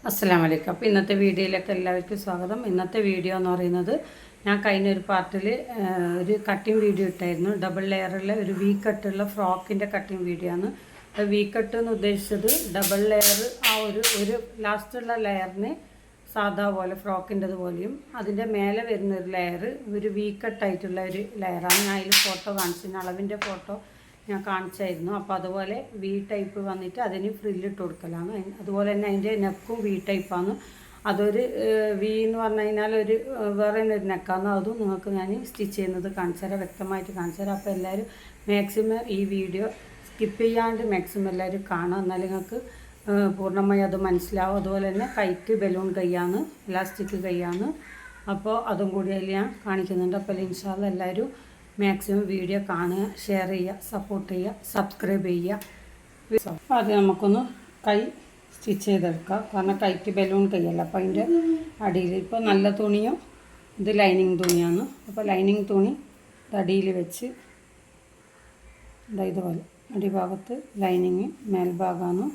അസ്സലാമു അലൈക്കും. അപ്പോൾ ഇന്നത്തെ വീഡിയോയിലേക്ക് എല്ലാവർക്കും സ്വാഗതം. ഇന്നത്തെ വീഡിയോ എന്ന് പറയുന്നത് ഞാൻ കഴിഞ്ഞ ഒരു പാർട്ടിൽ ഒരു കട്ടിങ് വീഡിയോ ഇട്ടായിരുന്നു. ഡബിൾ ലെയറുള്ള ഒരു വി കട്ടുള്ള ഫ്രോക്കിൻ്റെ കട്ടിങ് വീഡിയോ ആണ്. വി കട്ട് എന്ന് ഉദ്ദേശിച്ചത് ഡബിൾ ലെയർ ആ ഒരു ലാസ്റ്റുള്ള ലെയറിന് സാധാ പോലെ ഫ്രോക്കിൻ്റെത് പോലെയും അതിൻ്റെ മേലെ വരുന്ന ഒരു ലെയർ ഒരു വി കട്ടായിട്ടുള്ള ഒരു ലെയറാണ്. ഞാൻ അതിൽ ഫോട്ടോ കാണിച്ചിരുന്നു, അളവിൻ്റെ ഫോട്ടോ ഞാൻ കാണിച്ചായിരുന്നു. അപ്പോൾ അതുപോലെ വി ടൈപ്പ് വന്നിട്ട് അതിന് ഫ്രില്ലിട്ട് കൊടുക്കലാണ്. അതുപോലെ തന്നെ അതിൻ്റെ നെക്കും വി ടൈപ്പാണ്. അതൊരു വി എന്ന് പറഞ്ഞു കഴിഞ്ഞാൽ ഒരു വേറെ ഒരു നെക്കാണ്. അതും നിങ്ങൾക്ക് ഞാൻ സ്റ്റിച്ച് ചെയ്യുന്നത് കാണിച്ചു തരാം, വ്യക്തമായിട്ട് കാണിച്ചു തരാം. അപ്പോൾ എല്ലാവരും മാക്സിമം ഈ വീഡിയോ സ്കിപ്പ് ചെയ്യാണ്ട് മാക്സിമം എല്ലാവരും കാണാം, എന്നാലും നിങ്ങൾക്ക് പൂർണ്ണമായി അത് മനസ്സിലാവും. അതുപോലെ തന്നെ കൈക്ക് ബലൂൺ കൈയാണ്, ഇലാസ്റ്റിക് കൈയാണ്. അപ്പോൾ അതും കൂടി അതിൽ ഞാൻ കാണിക്കുന്നുണ്ട്. അപ്പോൾ ഇൻഷാല്ലാ എല്ലാവരും മാക്സിമം വീഡിയോ കാണുക, ഷെയർ ചെയ്യുക, സപ്പോർട്ട് ചെയ്യുക, സബ്സ്ക്രൈബ് ചെയ്യുക. ആദ്യം നമുക്കൊന്ന് കൈ സ്റ്റിച്ച് ചെയ്തെടുക്കാം, കാരണം കൈക്ക് ബലൂൺ കൈയല്ല. അപ്പോൾ അതിൻ്റെ അടിയിൽ ഇപ്പോൾ നല്ല തുണിയോ ഇത് ലൈനിങ് തുണിയാണ്. അപ്പോൾ ലൈനിങ് തുണി അടിയിൽ വെച്ച് ഇതുപോലെ അടിഭാഗത്ത് ലൈനിങ് മേൽഭാഗമാണ്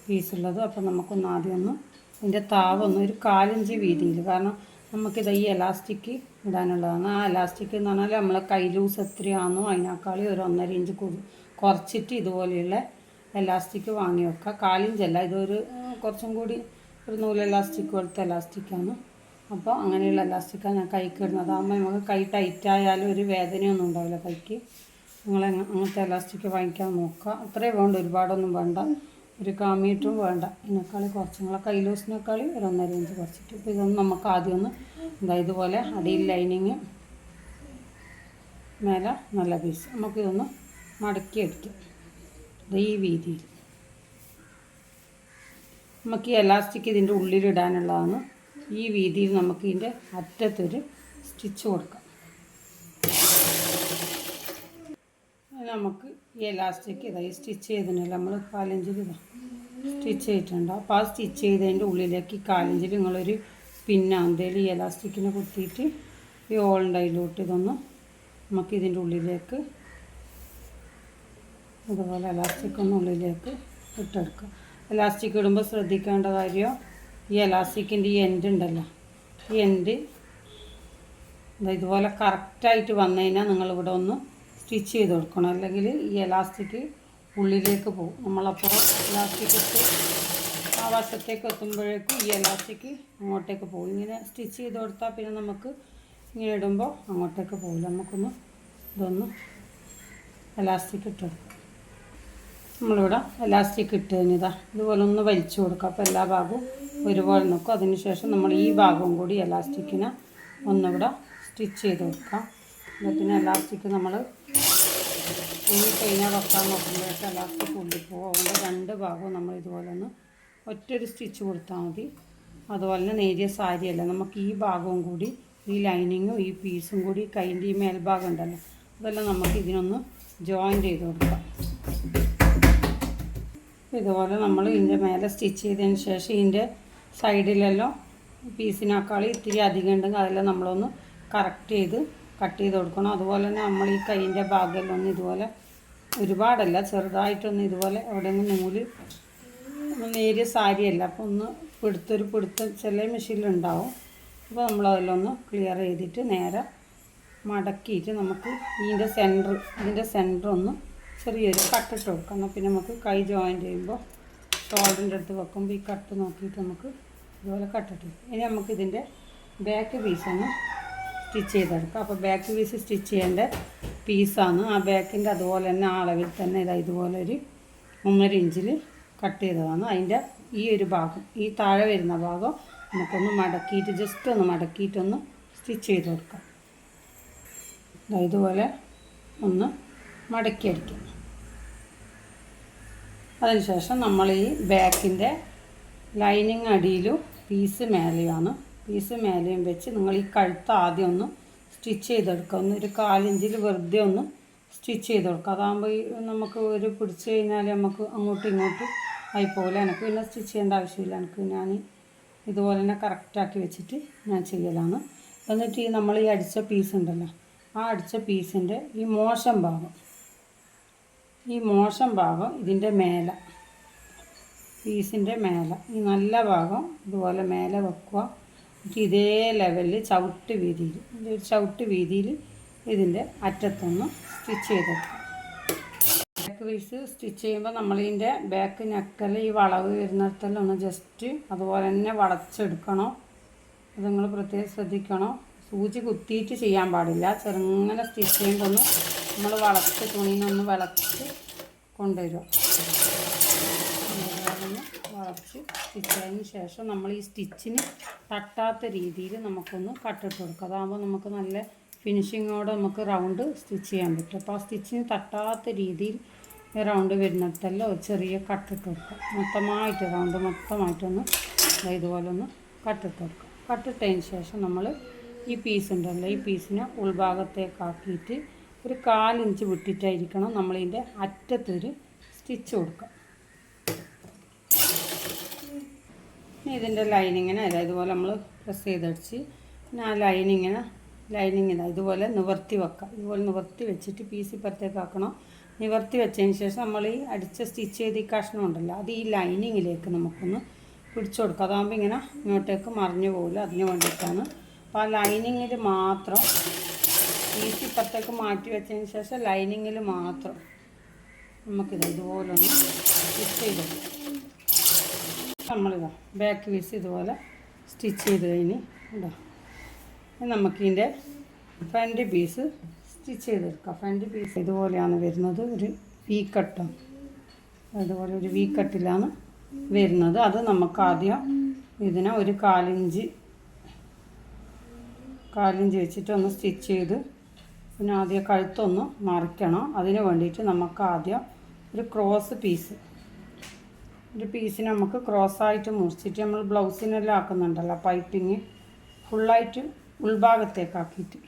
പീസുള്ളത്. അപ്പോൾ നമുക്കൊന്ന് ആദ്യം ഒന്ന് ഇതിൻ്റെ താവൊന്ന് ഒരു 1/4 ഇഞ്ച് വീതിയിൽ, കാരണം നമുക്കിത് ഈ എലാസ്റ്റിക് ഇടാനുള്ളതാണ്. ആ എലാസ്റ്റിക് എന്ന് പറഞ്ഞാൽ നമ്മളെ കൈ ലൂസ് എത്രയാണോ അതിനേക്കാൾ ഒരു 1.5 ഇഞ്ച് കുറച്ചിട്ട് ഇതുപോലെയുള്ള എലാസ്റ്റിക് വാങ്ങി വെക്കുക. 1/4 ഇഞ്ചല്ല, ഇതൊരു കുറച്ചും കൂടി ഒരു നൂല് എലാസ്റ്റിക് പോലത്തെ എലാസ്റ്റിക്കാണ്. അപ്പോൾ അങ്ങനെയുള്ള എലാസ്റ്റിക്കാണ് ഞാൻ കൈക്ക് ഇടുന്നത്. അതാകുമ്പോൾ നമുക്ക് കൈ ടൈറ്റായാലും ഒരു വേദനയൊന്നും ഉണ്ടാവില്ല കൈക്ക്. നിങ്ങൾ അങ്ങനത്തെ എലാസ്റ്റിക് വാങ്ങിക്കാൻ നോക്കുക. അത്രേ വേണ്ട, ഒരുപാടൊന്നും വേണ്ട, ഒരു 1/4 മീറ്ററും വേണ്ട. ഇതിനേക്കാൾ കുറച്ച് നിങ്ങളെ കൈ ലൂസിനേക്കാൾ ഒരു 1.5 ഇഞ്ച് കുറച്ചിട്ട്. ഇപ്പോൾ ഇതൊന്ന് നമുക്ക് ആദ്യം ഒന്ന് ഇതുപോലെ അടിയിൽ ലൈനിങ് മേലെ നല്ല പീസ് നമുക്കിതൊന്ന് മടക്കി അടിക്കാം. ഈ വീതിയിൽ നമുക്ക് ഈ എലാസ്റ്റിക് ഇതിൻ്റെ ഉള്ളിലിടാനുള്ളതാണ്. ഈ വീതിയിൽ നമുക്ക് ഇതിൻ്റെ അറ്റത്തൊരു സ്റ്റിച്ച് കൊടുക്കാം. നമുക്ക് ഈ എലാസ്റ്റിക് ഇതായി സ്റ്റിച്ച് ചെയ്തിട്ടില്ല, നമ്മൾ 1/4 ഇഞ്ചിൽ ഇതാ സ്റ്റിച്ച് ചെയ്തിട്ടുണ്ട്. അപ്പോൾ ആ സ്റ്റിച്ച് ചെയ്തതിൻ്റെ ഉള്ളിലേക്ക് 1/4 ഇഞ്ചിൽ നിങ്ങളൊരു പിന്നാന്തയിൽ ഈ എലാസ്റ്റിക്കിനെ കുത്തിയിട്ട് ഈ ഹോളിൻ്റെ അതിലോട്ട് ഇതൊന്ന് നമുക്കിതിൻ്റെ ഉള്ളിലേക്ക് ഇതുപോലെ എലാസ്റ്റിക് ഒന്ന് ഉള്ളിലേക്ക് ഇട്ടെടുക്കുക. എലാസ്റ്റിക് ഇടുമ്പോൾ ശ്രദ്ധിക്കേണ്ട കാര്യം, ഈ എലാസ്റ്റിക്കിൻ്റെ ഈ എൻഡ് ഉണ്ടല്ലോ, ഈ എൻഡ് ഇതുപോലെ കറക്റ്റായിട്ട് വന്നു കഴിഞ്ഞാൽ നിങ്ങളിവിടെ ഒന്ന് സ്റ്റിച്ച് ചെയ്ത് കൊടുക്കണം, അല്ലെങ്കിൽ ഈ എലാസ്റ്റിക് ഉള്ളിലേക്ക് പോകും. നമ്മളപ്പോൾ എലാസ്റ്റിക് ഇട്ട് ആ വശത്തേക്ക് എത്തുമ്പോഴേക്കും ഈ എലാസ്റ്റിക് അങ്ങോട്ടേക്ക് പോകും. ഇങ്ങനെ സ്റ്റിച്ച് ചെയ്ത് കൊടുത്താൽ പിന്നെ നമുക്ക് ഇങ്ങനെ ഇടുമ്പോൾ അങ്ങോട്ടേക്ക് പോകില്ല. നമുക്കൊന്ന് ഇതൊന്ന് എലാസ്റ്റിക് ഇട്ടെടുക്കാം. നമ്മളിവിടെ എലാസ്റ്റിക് ഇട്ട് കഴിഞ്ഞതാ ഇതുപോലെ ഒന്ന് വലിച്ചു കൊടുക്കുക. അപ്പോൾ എല്ലാ ഭാഗവും ഒരുപോലെ നിൽക്കും. അതിന് ശേഷം നമ്മൾ ഈ ഭാഗവും കൂടി എലാസ്റ്റിക്കിനെ ഒന്നിവിടെ സ്റ്റിച്ച് ചെയ്ത് കൊടുക്കാം. പിന്നെ എലാസ്റ്റിക് നമ്മൾ ഈ കഴിഞ്ഞാൽ വെക്കാൻ നോക്കുമ്പോഴേക്ക് എലാസ്റ്റിക് ഉള്ളിൽ പോകും. അതുകൊണ്ട് 2 ഭാഗവും നമ്മൾ ഇതുപോലെ ഒന്ന് ഒറ്റൊരു സ്റ്റിച്ച് കൊടുത്താൽ മതി. അതുപോലെ തന്നെ നേരിയ സാരിയല്ല, നമുക്ക് ഈ ഭാഗവും കൂടി ഈ ലൈനിങ്ങും ഈ പീസും കൂടി കൈൻ്റെ ഈ മേൽഭാഗം ഉണ്ടല്ലോ അതെല്ലാം നമുക്ക് ഇതിനൊന്ന് ജോയിൻ്റ് ചെയ്ത് കൊടുക്കാം. ഇതുപോലെ നമ്മൾ ഇതിൻ്റെ മേലെ സ്റ്റിച്ച് ചെയ്തതിന് ശേഷം ഇതിൻ്റെ സൈഡിലെല്ലാം പീസിനേക്കാൾ ഇത്തിരി അധികം ഉണ്ടെങ്കിൽ അതെല്ലാം നമ്മളൊന്ന് കറക്റ്റ് ചെയ്ത് കട്ട് ചെയ്ത് കൊടുക്കണം. അതുപോലെ തന്നെ നമ്മൾ ഈ കൈയിൻ്റെ ഭാഗമെല്ലാം ഒന്ന് ഇതുപോലെ ഒരുപാടല്ല, ചെറുതായിട്ടൊന്ന് ഇതുപോലെ എവിടെയെങ്കിലും നൂല് നേരിയ സാരിയല്ല, അപ്പോൾ ഒന്ന് പിടുത്തം ചില മെഷീനിലുണ്ടാവും. അപ്പോൾ നമ്മളതെല്ലാം ഒന്ന് ക്ലിയർ ചെയ്തിട്ട് നേരെ മടക്കിയിട്ട് നമുക്ക് ഇതിൻ്റെ സെൻറ്റർ ഒന്ന് ചെറിയൊരു കട്ടിട്ട് കൊടുക്കണം. പിന്നെ നമുക്ക് കൈ ജോയിൻ ചെയ്യുമ്പോൾ ഷോൾഡറിൻ്റെ അടുത്ത് വെക്കുമ്പോൾ ഈ കട്ട് നോക്കിയിട്ട് നമുക്ക് ഇതുപോലെ കട്ടിട്ട്. ഇനി നമുക്ക് ഇതിൻ്റെ ബാക്ക് പീസൊന്ന് സ്റ്റിച്ച് ചെയ്തെടുക്കാം. അപ്പോൾ ബാക്ക് പീസ് സ്റ്റിച്ച് ചെയ്യേണ്ട പീസാണ്. ആ ബാക്കിൻ്റെ അതുപോലെ തന്നെ ആ അളവിൽ തന്നെ ഇതുപോലെ ഒരു 1.5 ഇഞ്ചിൽ കട്ട് ചെയ്തതാണ്. അതിൻ്റെ ഈ ഒരു ഭാഗം, ഈ താഴെ വരുന്ന ഭാഗം നമുക്കൊന്ന് മടക്കിയിട്ട് ജസ്റ്റ് ഒന്ന് മടക്കിയിട്ടൊന്ന് സ്റ്റിച്ച് ചെയ്ത് കൊടുക്കാം. ഇതുപോലെ ഒന്ന് മടക്കി അടിക്കാം. അതിനുശേഷം നമ്മൾ ഈ ബാക്കിൻ്റെ ലൈനിങ് അടിയിലും പീസ് മേലെയാണ്, പീസ് മേലെയും വെച്ച് നിങ്ങൾ ഈ കഴുത്ത് ആദ്യം ഒന്ന് സ്റ്റിച്ച് ചെയ്തെടുക്കുക. ഒരു 1/4 ഇഞ്ചിൽ വെറുതെ ഒന്ന് സ്റ്റിച്ച് ചെയ്ത് കൊടുക്കുക. അതാകുമ്പോൾ നമുക്ക് ഒരു പിടിച്ച് കഴിഞ്ഞാൽ നമുക്ക് അങ്ങോട്ടും ഇങ്ങോട്ടും ആയിപ്പോലെ. എനിക്ക് പിന്നെ സ്റ്റിച്ച് ചെയ്യേണ്ട ആവശ്യമില്ല, എനിക്ക് ഞാൻ ഇതുപോലെ തന്നെ കറക്റ്റാക്കി വെച്ചിട്ട് ഞാൻ ചെയ്യലാണ്. എന്നിട്ട് ഈ നമ്മൾ ഈ അടിച്ച പീസ് ഉണ്ടല്ലോ, ആ അടിച്ച പീസിൻ്റെ ഈ മോശം ഭാഗം ഇതിൻ്റെ മേലെ പീസിൻ്റെ മേലെ ഈ നല്ല ഭാഗം ഇതുപോലെ മേലെ വെക്കുക. എന്നിട്ട് ഇതേ ലെവലിൽ ചവിട്ട് വീതിയിൽ ഇതിൻ്റെ അറ്റത്തൊന്ന് സ്റ്റിച്ച് ചെയ്തെടുക്കുക. ബാക്ക് പീസ് സ്റ്റിച്ച് ചെയ്യുമ്പോൾ നമ്മളിതിൻ്റെ ബാക്ക് നെക്കൽ ഈ വളവ് വരുന്നിടത്തെല്ലാം ഒന്ന് ജസ്റ്റ് അതുപോലെ തന്നെ വളച്ചെടുക്കണം. അത് നിങ്ങൾ പ്രത്യേകം ശ്രദ്ധിക്കണം. സൂചി കുത്തിയിട്ട് ചെയ്യാൻ പാടില്ല. ചെറുങ്ങനെ സ്റ്റിച്ച് ചെയ്യുമ്പോൾ ഒന്ന് നമ്മൾ വളച്ച് തുണിനൊന്ന് വളച്ച് കൊണ്ടുവരിക. വളച്ച് സ്റ്റിച്ച് ചെയ്തതിന് ശേഷം നമ്മൾ ഈ സ്റ്റിച്ചിന് തട്ടാത്ത രീതിയിൽ നമുക്കൊന്ന് കട്ടിട്ട് കൊടുക്കുക. അതാകുമ്പോൾ നമുക്ക് നല്ല ഫിനിഷിങ്ങോടെ നമുക്ക് റൗണ്ട് സ്റ്റിച്ച് ചെയ്യാൻ പറ്റും. അപ്പോൾ ആ സ്റ്റിച്ചിന് തട്ടാത്ത രീതിയിൽ റൗണ്ട് വരുന്നിടത്തെല്ലാം ഒരു ചെറിയ കട്ടിട്ട് കൊടുക്കുക. റൗണ്ട് മൊത്തമായിട്ടൊന്ന് ഇതുപോലെ ഒന്ന് കട്ടിട്ട് കൊടുക്കുക. കട്ടിട്ടതിന് ശേഷം നമ്മൾ ഈ പീസ് ഉണ്ടല്ലോ, ഈ പീസിനെ ഉൾഭാഗത്തേക്കാക്കിയിട്ട് ഒരു 1/4 ഇഞ്ച് വിട്ടിട്ടായിരിക്കണം നമ്മളിതിൻ്റെ അറ്റത്തൊരു സ്റ്റിച്ച് കൊടുക്കുക. ഇനി ഇതിൻ്റെ ലൈനിങ്ങിനെ ഇതുപോലെ നമ്മൾ പ്രസ് ചെയ്തടിച്ച് പിന്നെ ആ ലൈനിങ്ങിനെ ഇതുപോലെ നിവർത്തി വെക്കുക. ഇതുപോലെ നിവർത്തി വെച്ചിട്ട് പീസ് ഇപ്പുറത്തേക്കാക്കണം. നിവർത്തി വെച്ചതിന് ശേഷം നമ്മൾ ഈ അടിച്ച സ്റ്റിച്ച് ചെയ്ത് ഈ കഷ്ണം ഉണ്ടല്ലോ അത് ഈ ലൈനിങ്ങിലേക്ക് നമുക്കൊന്ന് പിടിച്ചു കൊടുക്കുക. അതാകുമ്പോൾ ഇങ്ങനെ ഇങ്ങോട്ടേക്ക് മറിഞ്ഞു പോകില്ല. അതിന് വേണ്ടിയിട്ടാണ്. അപ്പോൾ ആ ലൈനിങ്ങിൽ മാത്രം പീസ് ഇപ്പുറത്തേക്ക് മാറ്റി വെച്ചതിന് ശേഷം ലൈനിങ്ങിൽ മാത്രം നമുക്കിത് ഇതുപോലെ ഒന്ന് സ്റ്റിച്ച് ചെയ്ത് നമ്മളിതാ ബാക്ക് പീസ് ഇതുപോലെ സ്റ്റിച്ച് ചെയ്ത് കഴിഞ്ഞ് ഇതാ നമുക്കിതിൻ്റെ ഫ്രണ്ട് പീസ് സ്റ്റിച്ച് ചെയ്തെടുക്കാം. ഫ്രണ്ട് പീസ് ഇതുപോലെയാണ് വരുന്നത്. ഒരു വി കട്ടാണ്. അതുപോലെ ഒരു വി കട്ടിലാണ് വരുന്നത്. അത് നമുക്ക് ആദ്യം ഇതിനെ ഒരു 1/4 ഇഞ്ച് വെച്ചിട്ട് ഒന്ന് സ്റ്റിച്ച് ചെയ്ത് പിന്നെ ആദ്യം കഴുത്തൊന്ന് മറിക്കണം. അതിന് വേണ്ടിയിട്ട് നമുക്ക് ആദ്യം ഒരു ക്രോസ് പീസിന് നമുക്ക് ക്രോസായിട്ട് മുറിച്ചിട്ട് നമ്മൾ ബ്ലൗസിനെല്ലാം ആക്കുന്നുണ്ടല്ലോ പൈപ്പിങ് ഫുള്ളായിട്ട് ഉൾഭാഗത്തേക്കാക്കിയിട്ട്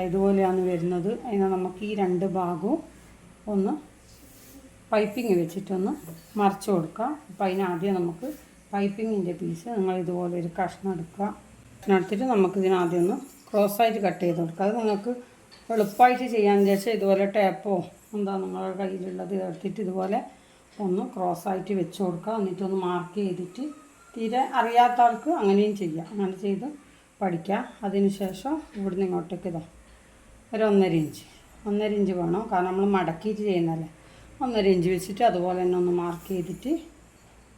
ഇതുപോലെയാണ് വരുന്നത്. അതിന് നമുക്ക് ഈ 2 ഭാഗവും ഒന്ന് പൈപ്പിങ് വെച്ചിട്ടൊന്ന് മറിച്ച് കൊടുക്കുക. അപ്പോൾ അതിനാദ്യം നമുക്ക് പൈപ്പിങ്ങിൻ്റെ പീസ് നിങ്ങൾ ഇതുപോലെ ഒരു കഷ്ണം എടുക്കുക. എടുത്തിട്ട് നമുക്കിതിനാദ്യം ഒന്ന് ക്രോസായിട്ട് കട്ട് ചെയ്ത് കൊടുക്കുക. അത് നിങ്ങൾക്ക് എളുപ്പമായിട്ട് ചെയ്യാമെന്ന് വിചാരിച്ചാൽ ഇതുപോലെ ടേപ്പോ എന്താ നിങ്ങളുടെ കയ്യിലുള്ളത് എടുത്തിട്ട് ഇതുപോലെ ഒന്ന് ക്രോസായിട്ട് വെച്ച് കൊടുക്കുക. എന്നിട്ടൊന്ന് മാർക്ക് ചെയ്തിട്ട് തീരെ അറിയാത്ത ആൾക്ക് അങ്ങനെയും ചെയ്യാം. അങ്ങനെ ചെയ്ത് പഠിക്കുക. അതിന് ശേഷം ഇവിടുന്ന് ഇങ്ങോട്ടേക്ക് ഒരു 1.5 ഇഞ്ച് വേണം. കാരണം നമ്മൾ മടക്കിയിട്ട് ചെയ്യുന്നതല്ലേ. 1.5 ഇഞ്ച് വെച്ചിട്ട് അതുപോലെ തന്നെ ഒന്ന് മാർക്ക് ചെയ്തിട്ട്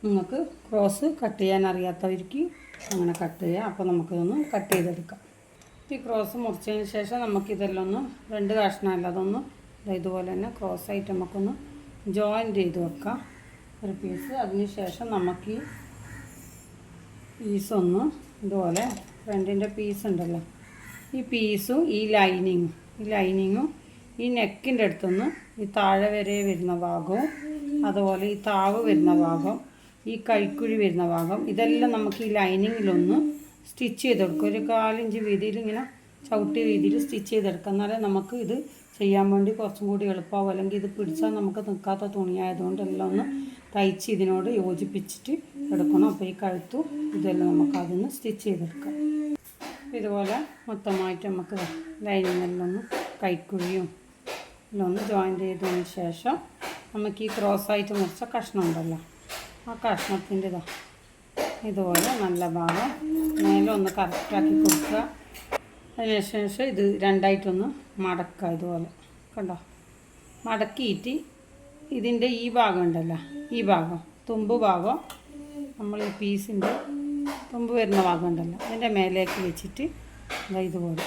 നിങ്ങൾക്ക് ക്രോസ് കട്ട് ചെയ്യാൻ അറിയാത്തവർക്ക് അങ്ങനെ കട്ട് ചെയ്യാം. അപ്പോൾ നമുക്കിതൊന്ന് കട്ട് ചെയ്തെടുക്കാം. ഈ ക്രോസ് മുറിച്ചതിന് ശേഷം നമുക്കിതെല്ലാം ഒന്ന് 2 കഷ്ണമല്ല അതൊന്ന് ഇതുപോലെ തന്നെ ക്രോസായിട്ട് നമുക്കൊന്ന് ജോയിൻറ്റ് ചെയ്ത് വെക്കാം ഒരു പീസ്. അതിന് ശേഷം നമുക്ക് ഈ പീസൊന്ന് ഇതുപോലെ ഫ്രണ്ടിൻ്റെ പീസ് ഉണ്ടല്ലോ ഈ പീസും ഈ ലൈനിങ്ങും ഈ നെക്കിൻ്റെ അടുത്തുനിന്ന് ഈ താഴെ വരെ വരുന്ന ഭാഗവും അതുപോലെ ഈ താവ് വരുന്ന ഭാഗം ഈ കൈക്കുഴി വരുന്ന ഭാഗം ഇതെല്ലാം നമുക്ക് ഈ ലൈനിങ്ങിലൊന്ന് സ്റ്റിച്ച് ചെയ്തെടുക്കും. ഒരു 1/4 ഇഞ്ച് വീതിയിൽ ഇങ്ങനെ ചവിട്ടി വീതിയിൽ സ്റ്റിച്ച് ചെയ്തെടുക്കാം. എന്നാലേ നമുക്ക് ഇത് ചെയ്യാൻ വേണ്ടി കുറച്ചും കൂടി എളുപ്പമാവും. അല്ലെങ്കിൽ ഇത് പിടിച്ചാൽ നമുക്ക് നിൽക്കാത്ത തുണിയായതുകൊണ്ട് എല്ലാം ഒന്ന് തയ്ച്ച് ഇതിനോട് യോജിപ്പിച്ചിട്ട് എടുക്കണം. അപ്പോൾ ഈ കഴുത്തും ഇതെല്ലാം നമുക്ക് അതൊന്ന് സ്റ്റിച്ച് ചെയ്തെടുക്കാം. ഇതുപോലെ മൊത്തമായിട്ട് നമുക്ക് ലൈനിങ്ങെല്ലാം ഒന്ന് കൈക്കുഴിയും എല്ലാം ഒന്ന് ജോയിൻ്റ് ചെയ്തതിന് ശേഷം നമുക്ക് ഈ ക്രോസായിട്ട് മുറിച്ച കഷ്ണം ഉണ്ടല്ലോ ആ കഷ്ണത്തിൻ്റെ ഇതുപോലെ നല്ല ഭാഗം മേലെ ഒന്ന് കറക്റ്റാക്കി കൊടുക്കുക. അതിനുശേഷം ഇത് 2ആയിട്ടൊന്ന് മടക്കുക. ഇതുപോലെ കണ്ടോ മടക്കിയിട്ട് ഇതിൻ്റെ ഈ ഭാഗം ഉണ്ടല്ലോ ഈ ഭാഗം തുമ്പ് ഭാഗം നമ്മൾ ഈ പീസിൻ്റെ തുമ്പ് വരുന്ന ഭാഗം ഉണ്ടല്ലോ അതിൻ്റെ മേലേക്ക് വെച്ചിട്ട് ഇതുപോലെ